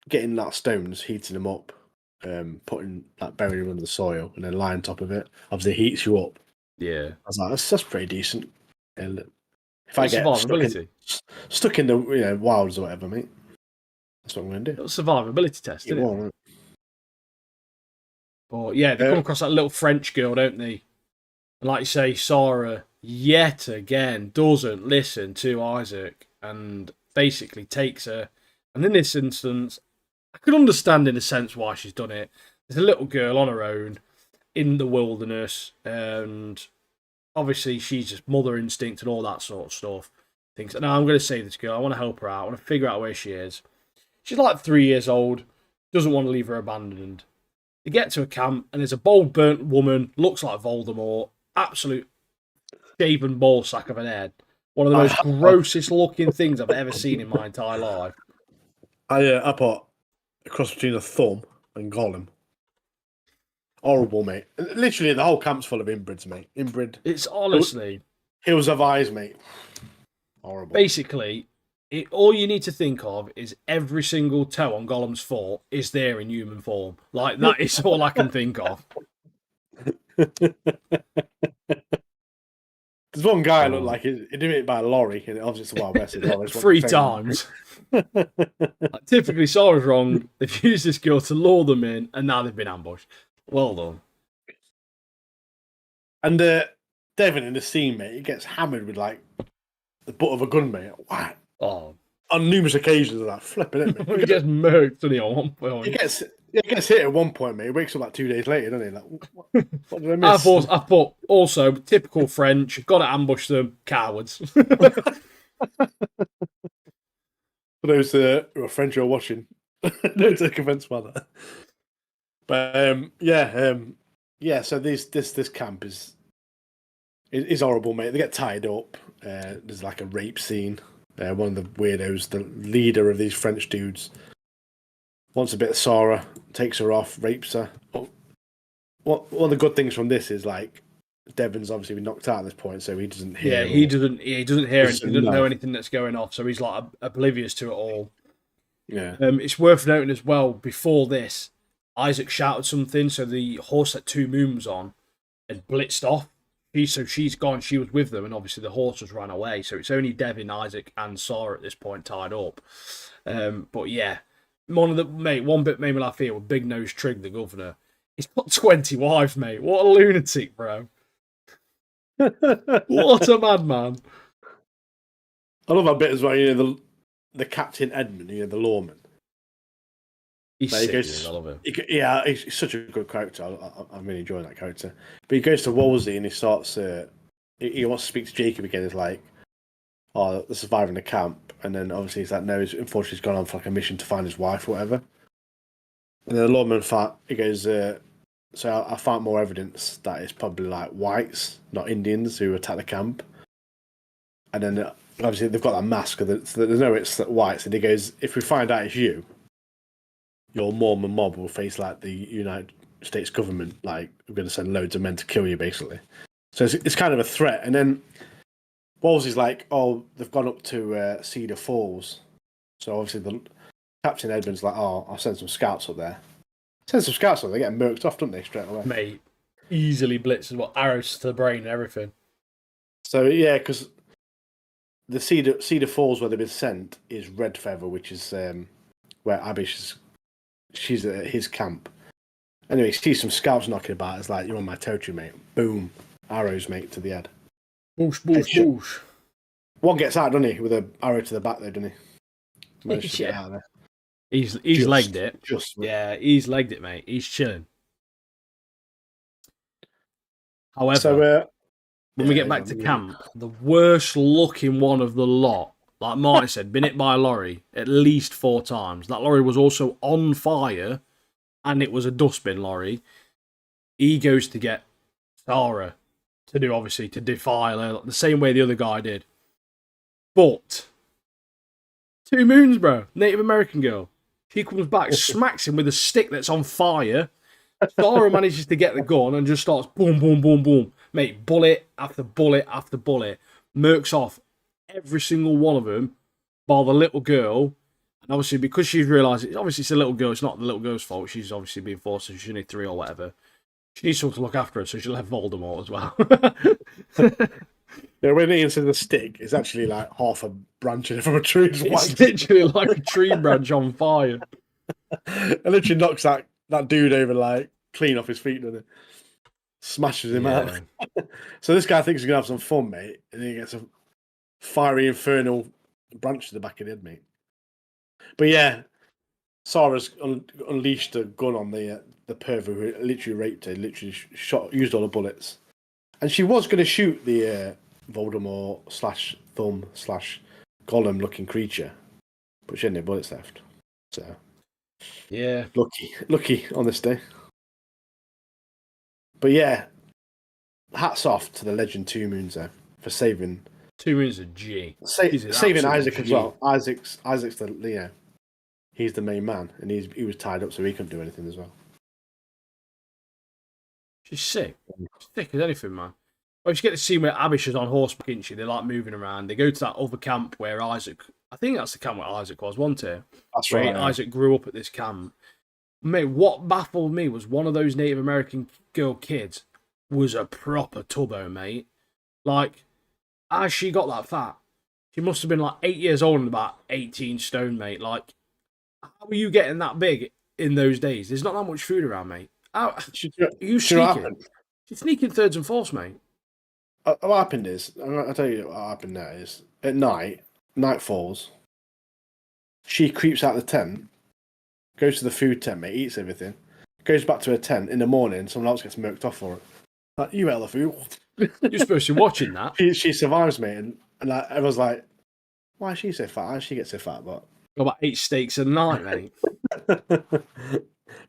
getting that stones, heating them up, burying them under the soil, and then lying on top of it. Obviously, heats you up. Yeah. I was like, that's pretty decent. If I get stuck in the wilds or whatever, mate, that's what I'm going to do. It's a survivability test, isn't it? But yeah, they come across that little French girl, don't they? And like you say, Sara yet again doesn't listen to Isaac and basically takes her. And in this instance, I can understand in a sense why she's done it. There's a little girl on her own in the wilderness, and obviously she's just mother instinct and all that sort of stuff. Thinks, "No, I'm going to save this girl. I want to help her out. I want to figure out where she is." She's like 3 years old, doesn't want to leave her abandoned. They get to a camp, and there's a bald, burnt woman, looks like Voldemort, absolute shaven ball sack of an head. One of the most grossest looking things I've ever seen in my entire life. I put a cross between a thumb and Gollum. Horrible, mate. Literally, the whole camp's full of inbrids, mate. Inbred. It's honestly hills of eyes, mate. Horrible. Basically, all you need to think of is every single toe on Gollum's foot is there in human form. Like, that is all I can think of. There's one guy looked like he did it by a lorry, and obviously it's a Wild West. 3 times. Typically, Sara's wrong. They've used this girl to lure them in, and now they've been ambushed. Well done. And Devon in the scene, mate, he gets hammered with like the butt of a gun, mate. Wow. Oh. On numerous occasions, like flipping it, mate. He gets murked, doesn't he? On one point. He gets hit at one point, mate. He wakes up like 2 days later, doesn't he? Like, what did I miss? I thought also typical French. Got to ambush them, cowards. For those who are French or watching, don't take offence by that. But yeah. So this camp is horrible, mate. They get tied up. There's like a rape scene. One of the weirdos, the leader of these French dudes, wants a bit of Sara, takes her off, rapes her. One of the good things from this is like Devon's obviously been knocked out at this point, so he doesn't hear. Yeah, he doesn't hear anything. He doesn't know anything that's going off, so he's like oblivious to it all. Yeah. It's worth noting as well. Before this, Isaac shouted something, so the horse that 2 Moons on had blitzed off. She's gone. She was with them, and obviously the horse has run away. So it's only Devon, Isaac, and Sara at this point tied up. But yeah, one bit made me laugh here with Big Nose Trig, the governor. He's got 20 wives, mate. What a lunatic, bro! What a madman! I love that bit as well. You know, the Captain Edmund, the lawman. He's Like, sick, I love him. Yeah, he's such a good character. I'm really enjoying that character. But he goes to Wolsey and he starts. He wants to speak to Jacob again. He's like, "Oh, the survivor in the camp," and then obviously he's like, "No, unfortunately he's gone on for like a mission to find his wife or whatever." And then the lawman he goes, "So I found more evidence that it's probably like whites, not Indians, who attacked the camp." And then obviously they've got that mask, so there's no it's whites. And he goes, "If we find out it's you, your Mormon mob will face like the United States government. Like we're going to send loads of men to kill you, basically." So it's kind of a threat. And then Wolsey's like, "Oh, they've gone up to Cedar Falls." So obviously the Captain Edmund's like, "Oh, I'll send some scouts up there." Send some scouts up there, they get murked off, don't they, straight away? Mate, easily blitzes, arrows to the brain and everything. So yeah, because the Cedar Falls where they've been sent is Red Feather, which is where Abish is. She's at his camp. Anyway, he sees some scouts knocking about. It's like, "You're on my territory, mate." Boom. Arrows, mate, to the head. Boosh, boosh, boosh. One gets out, doesn't he? With an arrow to the back there, doesn't he? Managed to get out of there. He's legged it. Yeah, he's legged it, mate. He's chilling. However, when we get back to camp, the worst looking one of the lot, like Marty said, been hit by a lorry at least 4 times. That lorry was also on fire, and it was a dustbin lorry. He goes to get Sarah to do, obviously, to defile her the same way the other guy did. But 2 Moons, bro, Native American girl. She comes back, smacks him with a stick that's on fire. Sarah manages to get the gun and just starts boom, boom, boom, boom. Mate, bullet after bullet after bullet. Murks off every single one of them, while the little girl, and obviously because she's realised, obviously it's a little girl, it's not the little girl's fault, she's obviously being forced, so she's only 3 or whatever. She needs someone to look after her, so she'll have Voldemort as well. Yeah, when he says the stick, it's actually like half a branch from a tree. It's literally like a tree branch on fire. It literally knocks that dude over like clean off his feet, doesn't it? Smashes him out. So this guy thinks he's gonna have some fun, mate, and he gets a fiery infernal branch to the back of the head, mate. But yeah, Sarah's unleashed a gun on the pervert who literally raped her, literally used all the bullets, and she was going to shoot the Voldemort / Thumb / Gollum looking creature, but she had no bullets left. So yeah, lucky on this day. But yeah, hats off to the legend 2 Moons there for saving. 2 Moons a G. Saving Isaac as well. Isaac's the he's the main man, and he was tied up, so he couldn't do anything as well. She's sick. She's thick as anything, man. Well, you get to see where Abish is on horseback, isn't she? They're like moving around. They go to that other camp where Isaac. I think that's the camp where Isaac was, wasn't it? That's right. Yeah. Isaac grew up at this camp. Mate, what baffled me was one of those Native American girl kids was a proper tubbo, mate. Like, as she got that fat, she must have been like 8 years old and about 18 stone, mate. Like, how are you getting that big in those days? There's not that much food around, mate. How are you sneaking? She's sneaking thirds and fourths, mate. What happened is, I'll tell you what happened there is, at night falls, she creeps out the tent, goes to the food tent, mate, eats everything, goes back to her tent in the morning, someone else gets murked off for it. Like, you ate the food. You're supposed to be watching that. She survives, mate, and like, everyone's like, why is she so fat? How does she get so fat? But got about 8 steaks a night, mate. But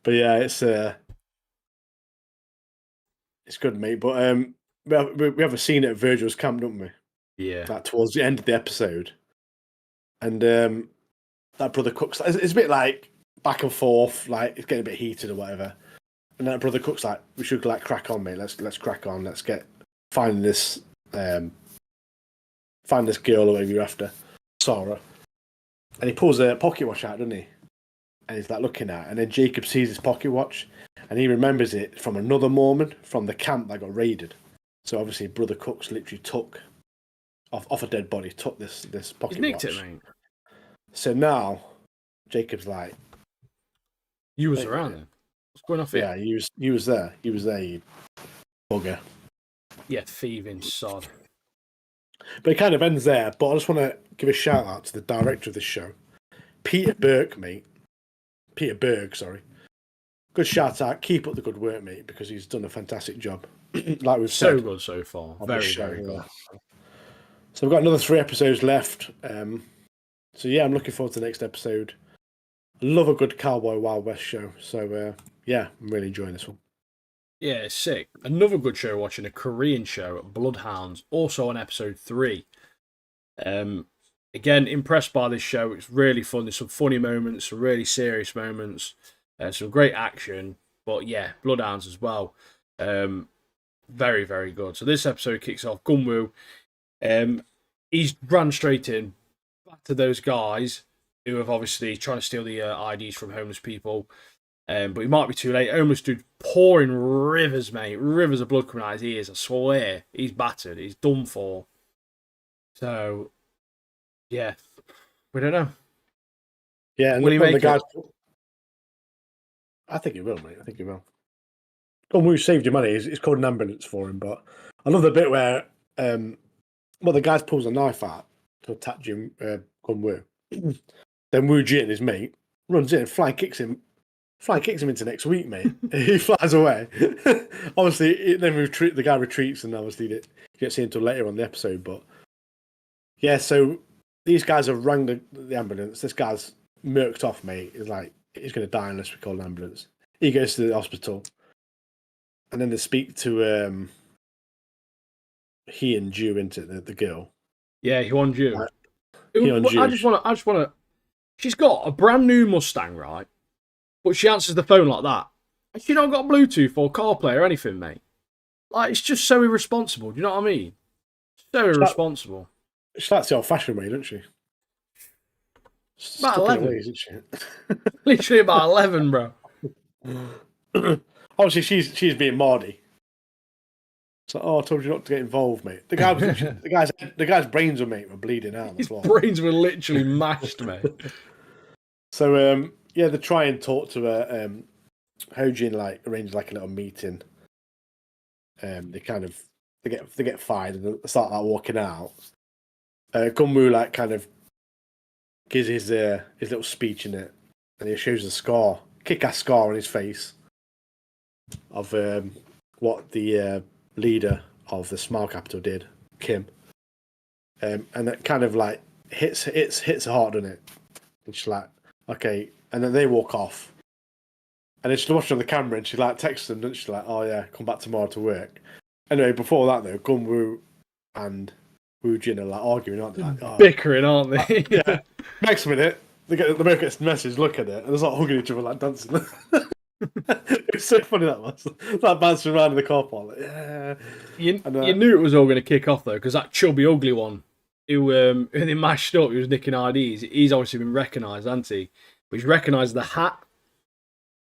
yeah, it's good, mate. But we have a scene at Virgil's camp, don't we? Yeah. That towards the end of the episode, and that brother Cook's. It's a bit like back and forth, like it's getting a bit heated or whatever. And that brother Cook's like, we should like crack on, mate. Let's crack on. Let's find this girl or whatever you're after, Sarah. And he pulls a pocket watch out, doesn't he? And he's like looking at it. And then Jacob sees his pocket watch and he remembers it from another Mormon from the camp that got raided. So obviously Brother Cook's literally took off a dead body, took this pocket watch. He's nicked it, mate. So now Jacob's like, you was around then. What's going off here? Yeah, he was there. He was there, you bugger. Yeah, thieving sod. But it kind of ends there. But I just want to give a shout out to the director of this show, Peter Berg, mate. Peter Berg, sorry. Good shout out. Keep up the good work, mate, because he's done a fantastic job. Like we've So said, good so far. on Very, this show, very good. So we've got another 3 episodes left. So yeah, I'm looking forward to the next episode. I love a good Cowboy Wild West show. So yeah, I'm really enjoying this one. Yeah, it's sick. Another good show watching, a Korean show, Bloodhounds, also on episode 3. Again, impressed by this show. It's really fun. There's some funny moments, some really serious moments, some great action. But yeah, Bloodhounds as well. Very, very good. So this episode kicks off. Gunwoo, he's run straight in back to those guys who have obviously trying to steal the IDs from homeless people. But he might be too late. Homeless dude pouring rivers, mate. Rivers of blood coming out his ears. I swear. He's battered. He's done for. So, yeah. We don't know. Yeah, and Will he make the guys. it? I think he will, mate. I think he will. Gunwoo saved your money. It's called an ambulance for him. But I love the bit where, the guy pulls a knife out to attack Gunwoo. Then Woo Jin, his mate, runs in and fly kicks him into next week, mate. He flies away. Obviously, then the guy retreats, and obviously you get seen until later on the episode. But yeah, so these guys have rang the ambulance. This guy's murked off, mate. He's like, he's going to die unless we call an ambulance. He goes to the hospital, and then they speak to he and Ju into the girl. Yeah, he won Ju. Right. I just want to. She's got a brand new Mustang, right? But she answers the phone like that. And she not got Bluetooth or CarPlay or anything, mate. Like, it's just so irresponsible. Do you know what I mean? So irresponsible. She likes the old-fashioned way, doesn't she? About 11. Ways, isn't she? Literally about 11, bro. Obviously, she's being Mardy. So, I told you not to get involved, mate. The guy's brains were bleeding out on the floor. His brains were literally mashed, mate. So, yeah, they try and talk to her. Hojin arrange a little meeting. They get fired and they start walking out. Gunwoo kind of gives his little speech in it, and he shows a scar, kick-ass scar on his face of what the leader of the Smile Capital did, Kim. And it kind of hits her hard, doesn't it? And she's like, okay. And then they walk off. And then she's watching on the camera and she texts them, and she's like, oh yeah, come back tomorrow to work. Anyway, before that though, Gunwoo and Woo Jin are arguing, aren't they? Bickering, aren't they? Yeah. Next minute, they both get a message, look at it, and they're hugging each other, dancing. It's so funny that was. Bouncing around in the car park. Yeah. You knew it was all going to kick off though, because that chubby, ugly one who they mashed up, who was nicking IDs, he's obviously been recognised, hasn't he? But he's recognised the hat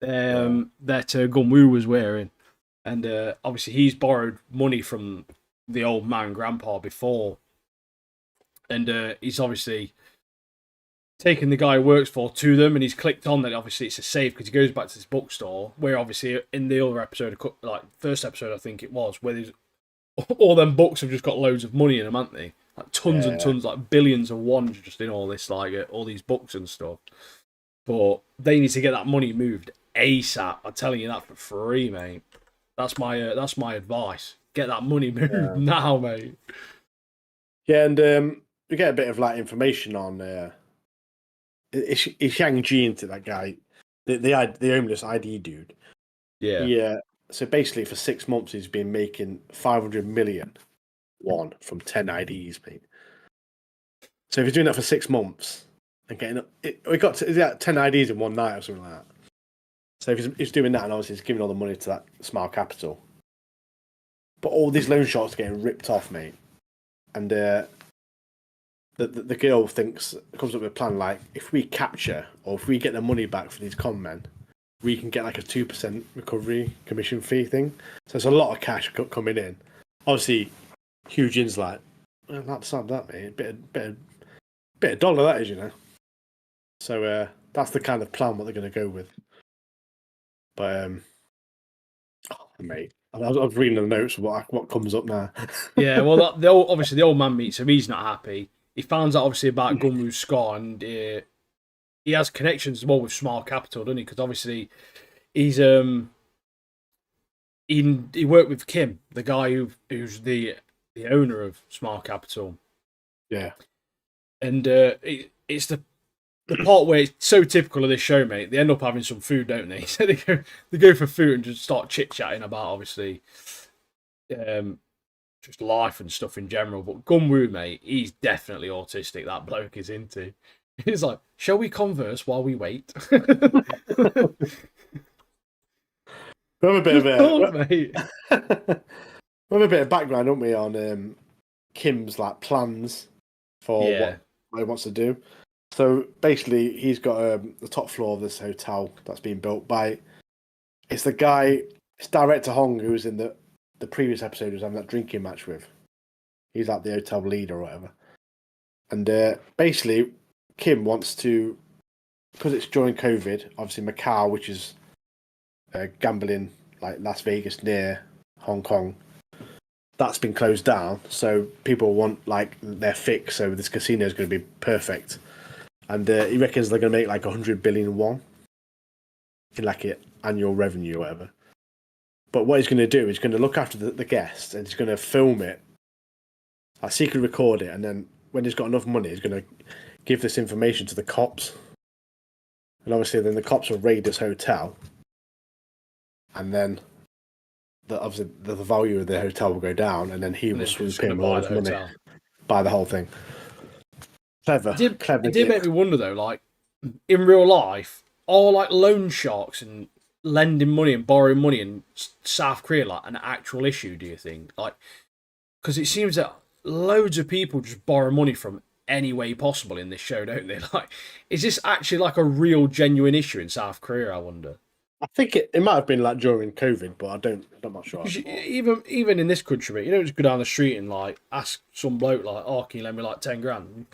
that Gunwoo was wearing. And obviously he's borrowed money from the old man, Grandpa, before. And he's obviously taken the guy he works for to them, and he's clicked on that obviously it's a safe because he goes back to this bookstore where obviously in the other episode, first episode I think it was, where there's all them books have just got loads of money in them, haven't they? Tons and tons, billions of ones just in all this, all these books and stuff. But they need to get that money moved ASAP. I'm telling you that for free, mate. That's my advice. Get that money moved now, mate. Yeah, and we get a bit of information on Ishang Ji into that guy, the homeless ID dude. Yeah. Yeah. So basically, for 6 months, he's been making 500 million won from 10 IDs, mate. So if he's doing that for 6 months and getting we got to 10 IDs in one night or something like that. So if he's doing that, and obviously he's giving all the money to that Smile Capital, but all these loan sharks are getting ripped off, mate. And the girl comes up with a plan if we capture or if we get the money back for these con men, we can get a 2% recovery commission fee thing. So there's a lot of cash coming in. Obviously, Hugh Jin's that's not that, mate. Bit of dollar that is, So that's the kind of plan what they're going to go with. But mate, I was reading the notes of what comes up now. Yeah, well, obviously the old man meets him. He's not happy. he finds out obviously about Gunwoo's scar, and he has connections as well with Smart Capital, doesn't he? Because obviously he's he worked with Kim, the guy who's the owner of Smart Capital. Yeah. And it's the part where it's so typical of this show, mate. They end up having some food, don't they? So they go for food and just start chit chatting about obviously just life and stuff in general. But Gunwoo, mate, he's definitely autistic. That bloke is into. He's like, shall we converse while we wait? We have a bit of mate. we have a bit of background, don't we, on Kim's like plans for what he wants to do. So basically, he's got the top floor of this hotel that's been built by. It's the guy, it's director Hong, who was in the previous episode, who was having that drinking match with. He's like the hotel leader or whatever. And basically, Kim wants to, because it's during COVID, obviously Macau, which is gambling like Las Vegas near Hong Kong, that's been closed down. So people want like their fix. So this casino is going to be perfect. And he reckons they're going to make like 100 billion won in like an annual revenue or whatever. But what he's going to do is going to look after the guests and he's going to film it, like secretly record it, and then when he's got enough money, he's going to give this information to the cops. And obviously then the cops will raid this hotel, and then obviously the value of the hotel will go down, and then he will swoop in all his money, buy the whole thing. Clever. It did make me wonder though, like in real life, are like loan sharks and lending money and borrowing money in South Korea like an actual issue? Do you think? Like, because it seems that loads of people just borrow money from any way possible in this show, don't they? Like, is this actually like a real genuine issue in South Korea? I wonder. I think it might have been like during COVID, but I'm not sure. Even in this country, mate, you don't just go down the street and like ask some bloke like, "Oh, can you lend me like 10 grand?"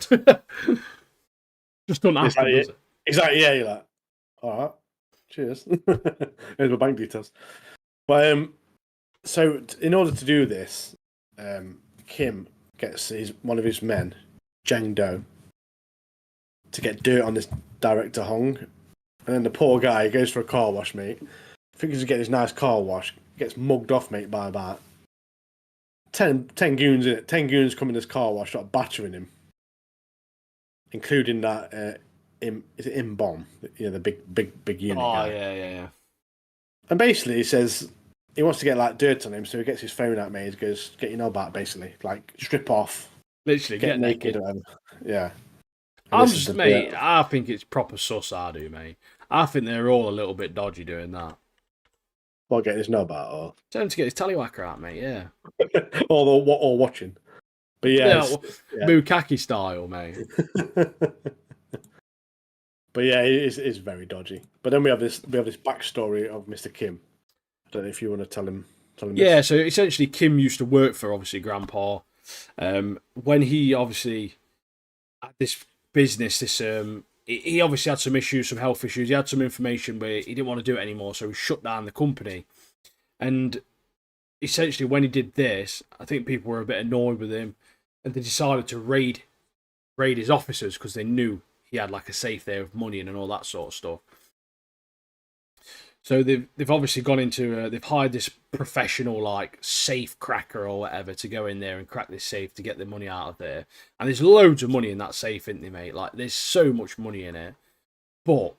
Just don't ask him, does it? Exactly. Yeah, you're like, all right, cheers. Here's my bank details. But so in order to do this, Kim gets one of his men, Jang Do, to get dirt on this director Hong. And then the poor guy goes for a car wash, mate. Thinks to get his nice car wash, gets mugged off, mate, by about 10 goons in it. 10 goons come in this car wash, start battering him, including that is it Im Bomb? You know, the big unit guy. Yeah. And basically, he says he wants to get like dirt on him, so he gets his phone out, mate. He goes, "Get your knob out," basically, like strip off, literally get naked. Yeah. Mate, I think it's proper sus. I do, mate. I think they're all a little bit dodgy doing that. Well, getting his knob out, or tell him to get his tallywhacker out, mate. Yeah. or watching. But yeah, Bukkake style, mate. But yeah, it is very dodgy. But then we have this backstory of Mr. Kim. I don't know if you want to tell him. Yeah, so essentially Kim used to work for obviously Grandpa. When he obviously had this business, he obviously had some issues, some health issues. He had some information where he didn't want to do it anymore, so he shut down the company. And essentially, when he did this, I think people were a bit annoyed with him, and they decided to raid his offices because they knew he had like a safe there of money and all that sort of stuff. So they've obviously gone into they've hired this professional like safe cracker or whatever to go in there and crack this safe to get the money out of there. And there's loads of money in that safe, isn't there, mate? Like there's so much money in it. But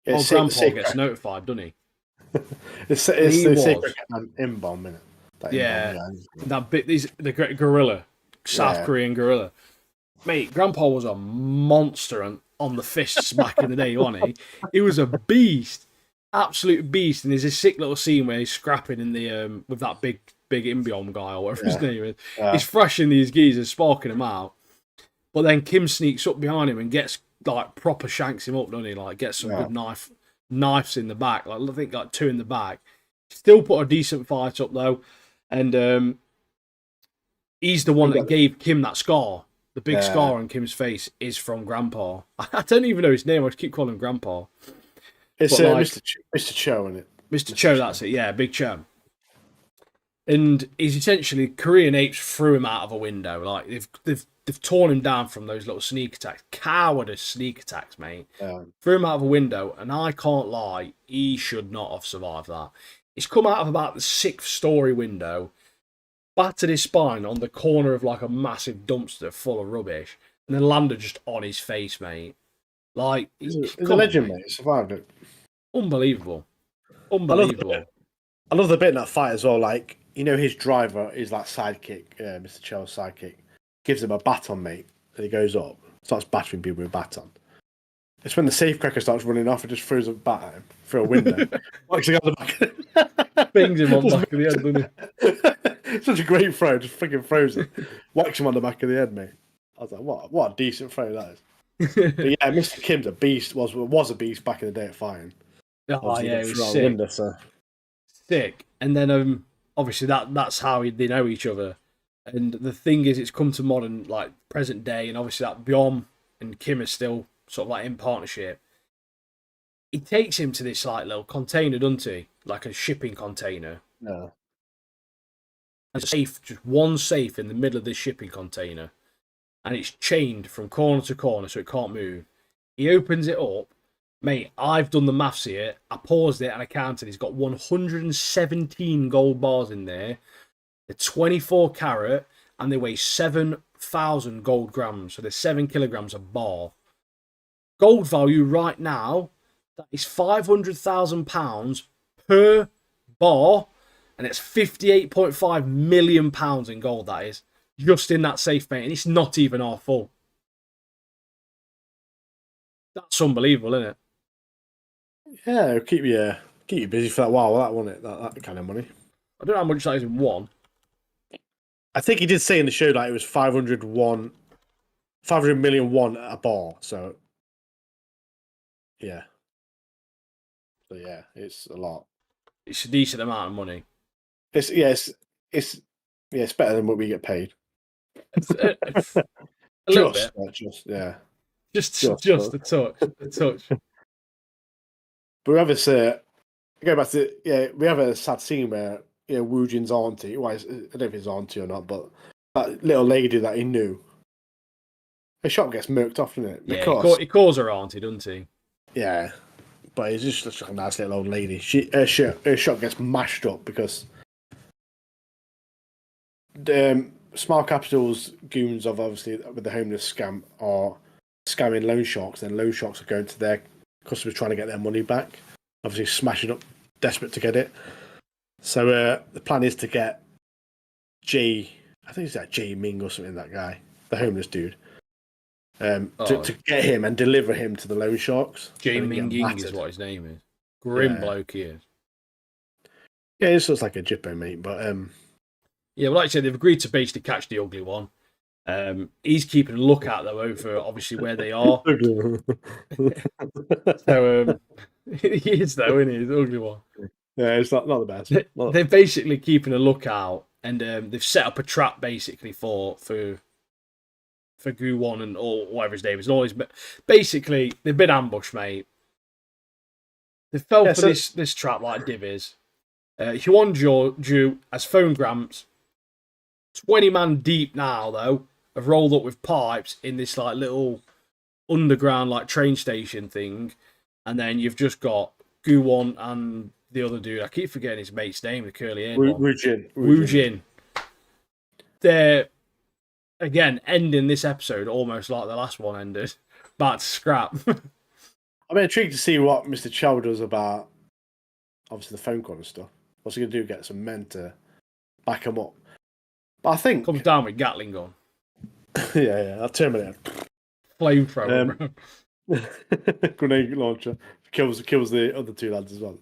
old Grandpa gets notified, doesn't he? It's the secret Im Bomb, isn't it? That bit. The gorilla, South Korean gorilla. Mate, Grandpa was a monster on the fists back in the day, wasn't he? He was a beast. Absolute beast, and there's this sick little scene where he's scrapping in the with that big Imbiom guy or whatever his name is. He's thrashing these geezers, sparking them out. But then Kim sneaks up behind him and gets like proper shanks him up, doesn't he? Like gets some good knives in the back. Like I think like 2 in the back. Still put a decent fight up though, and he's the one that gave Kim that scar. The big scar on Kim's face is from Grandpa. I don't even know his name. I just keep calling him Grandpa. It's Mr. Cho, isn't it? Mr. Cho, that's it. Yeah, Big Cho. And he's essentially Korean apes threw him out of a window. Like they've torn him down from those little sneak attacks, cowardice sneak attacks, mate. Threw him out of a window, and I can't lie, he should not have survived that. He's come out of about the 6th-story window, battered his spine on the corner of like a massive dumpster full of rubbish, and then landed just on his face, mate. Like, he's a legend, mate. He survived it. Unbelievable. Unbelievable. I love the bit in that fight as well. Like, you know, his driver is like sidekick, Mr. Chell's sidekick, gives him a baton, mate, and he goes up, starts battering people with a baton. It's when the safecracker starts running off and just throws a bat at him through a window. Whacks him on the back. Bings him on the back of the head, doesn't he? Such a great throw, just freaking throws it. Whacks him on the back of the head, mate. I was like, what a decent throw that is. But yeah, Mr. Kim's a beast, was a beast back in the day at fighting. Oh, yeah, it was sick. Window, so. Sick. And then obviously that's how they know each other. And the thing is, it's come to modern, like, present day, and obviously that Byom and Kim are still sort of like in partnership. He takes him to this like little container, doesn't he? Like a shipping container. No. And a safe, just one safe in the middle of this shipping container. And it's chained from corner to corner so it can't move. He opens it up. Mate, I've done the maths here. I paused it and I counted. He's got 117 gold bars in there. They're 24 carat and they weigh 7,000 gold grams. So they're 7 kilograms a bar. Gold value right now, that is £500,000 per bar, and it's £58.5 million in gold, that is. Just in that safe, mate, and it's not even half full. That's unbelievable, isn't it? Yeah, it'll keep you busy for that while, that won't it? That kind of money. I don't know how much that is in one. I think he did say in the show that it was 500 million won at a bar, so yeah. So yeah, it's a lot. It's a decent amount of money. It's better than what we get paid. A little bit. Just yeah. Just a touch. But we have this go back to we have a sad scene where Woo Jin's auntie, well, I don't know if it's auntie or not, but that little lady that he knew, her shop gets murked off, doesn't it? Yeah, he calls her auntie, doesn't he? Yeah, but he's just a nice little old lady. Her shop gets mashed up because the Smart Capital's goons of obviously with the homeless scam are scamming loan sharks, and loan sharks are going to their customers trying to get their money back. Obviously, smashing up, desperate to get it. So the plan is to get I think it's that Jay Ming or something. That guy, the homeless dude. To get him and deliver him to the loan sharks. Jay Ming Ying is what his name is. Grim bloke he is. Yeah, he looks like a Jippo, mate. But yeah, well, like I said, they've agreed to basically catch the ugly one. He's keeping a lookout though over obviously where they are. So he is though, isn't he? The ugly one. Yeah, it's not the best. They're basically keeping a lookout, and they've set up a trap basically for Gu-won and or whatever his name is. Always, but basically they've been ambushed, mate. They fell for this trap like divvies. Huan-ju has phone Gramps. 20 man deep now though have rolled up with pipes in this like little underground like train station thing, and then you've just got Gu-won and the other dude. I keep forgetting his mate's name, the curly hair one. Woo Jin. They're again ending this episode almost like the last one ended. Back to scrap. I'm intrigued to see what Mr. Chow does about obviously the phone call and stuff. What's he gonna do? Get some men to back him up. But I think comes down with Gatling gun. yeah, I'll terminate. Flamethrower. Grenade launcher kills the other two lads as well.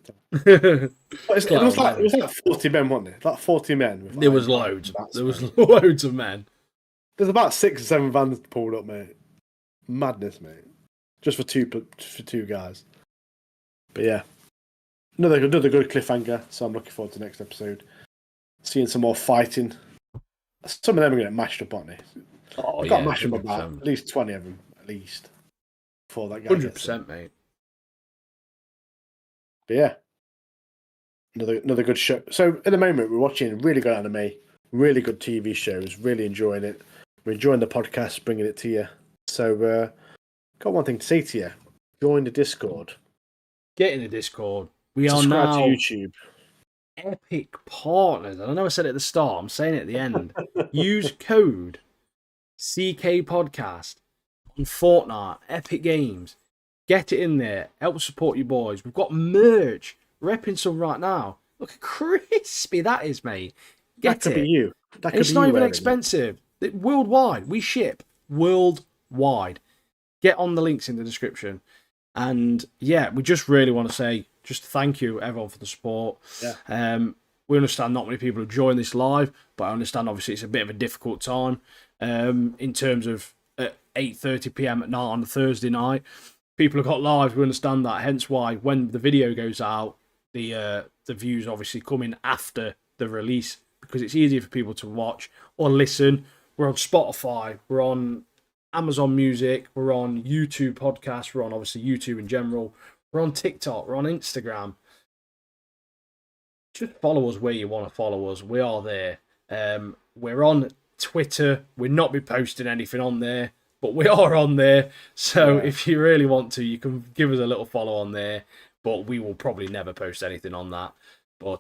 It was like 40 men, wasn't it? Like 40 men. There was loads. There was loads of men. There's about 6 or 7 vans pulled up, mate. Madness, mate. Just for two guys. But yeah, another good cliffhanger. So I'm looking forward to the next episode. Seeing some more fighting. Some of them are going to get mashed up, aren't they? I've got to mash them up about at least 20 of them, at least. Before that guy 100%, mate. But yeah. another good show. So at the moment, we're watching really good anime, really good TV shows, really enjoying it. We're enjoying the podcast, bringing it to you. So, got one thing to say to you: join the Discord. Get in the Discord. We are Subscribe to now YouTube. epic partners. I know I said it at the start. I'm saying it at the end. Use code CK Podcast on Fortnite, Epic Games. Get it in there. Help support you boys. We've got merch. Repping some right now. Look how crispy that is, mate. Get That could it. be you. That could It's be not you even wearing it. expensive. Worldwide. We ship worldwide. Get on the links in the description. And yeah, we just really want to say just thank you everyone for the support. Yeah. We understand not many people have joined this live, but I understand obviously it's a bit of a difficult time in terms of at 8:30 p.m. at night on a Thursday night. People have got lives, we understand that. Hence why when the video goes out, the views obviously come in after the release because it's easier for people to watch or listen. We're on Spotify, we're on Amazon Music, we're on YouTube podcasts, we're on obviously YouTube in general, we're on TikTok, we're on Instagram. Just follow us where you want to follow us. We are there. We're on Twitter. We'll not be posting anything on there, but we are on there. So if you really want to, you can give us a little follow on there. But we will probably never post anything on that.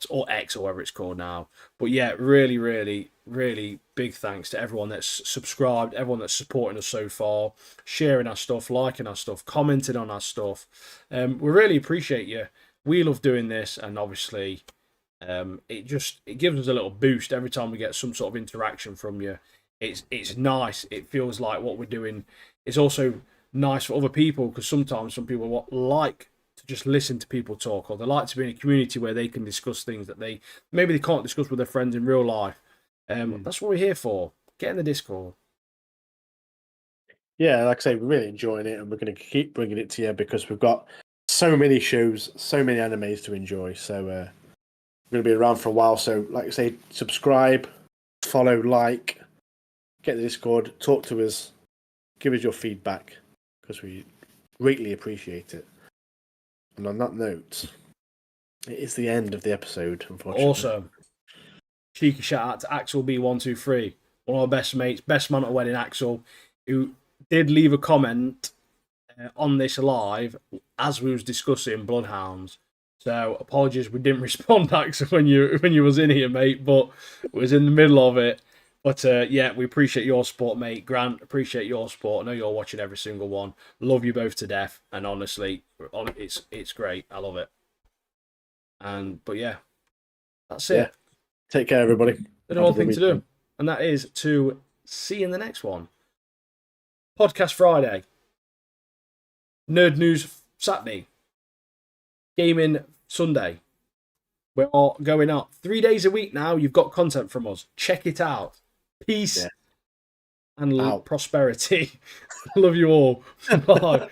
Or X or whatever it's called now. But yeah, really, really, really big thanks to everyone that's subscribed, everyone that's supporting us so far, sharing our stuff, liking our stuff, commenting on our stuff. We really appreciate you. We love doing this, and obviously it gives us a little boost every time we get some sort of interaction from you. It's nice. It feels like what we're doing is also nice for other people because sometimes some people like to just listen to people talk, or they like to be in a community where they can discuss things that maybe they can't discuss with their friends in real life. That's what we're here for. Get in the Discord. Yeah, like I say, we're really enjoying it, and we're going to keep bringing it to you because we've got so many shows, so many animes to enjoy. So we're going to be around for a while. So, like I say, subscribe, follow, like, get the Discord, talk to us, give us your feedback because we greatly appreciate it. And on that note, it is the end of the episode, unfortunately. Awesome. Cheeky shout out to Axel B123, one of our best mates, best man at a wedding, Axel, who did leave a comment on this live as we was discussing Bloodhounds. So apologies we didn't respond, Axel, when you was in here, mate, but it was in the middle of it. But yeah, we appreciate your support, mate. Grant, appreciate your support. I know you're watching every single one. Love you both to death, and honestly, it's great. I love it. But yeah, that's it. Yeah. Take care, everybody. There's one thing to do, and that is to see you in the next one. Podcast Friday. Nerd News Saturday. Gaming Sunday. We're all going up 3 days a week now. You've got content from us. Check it out. Peace and prosperity. Love you all. Bye.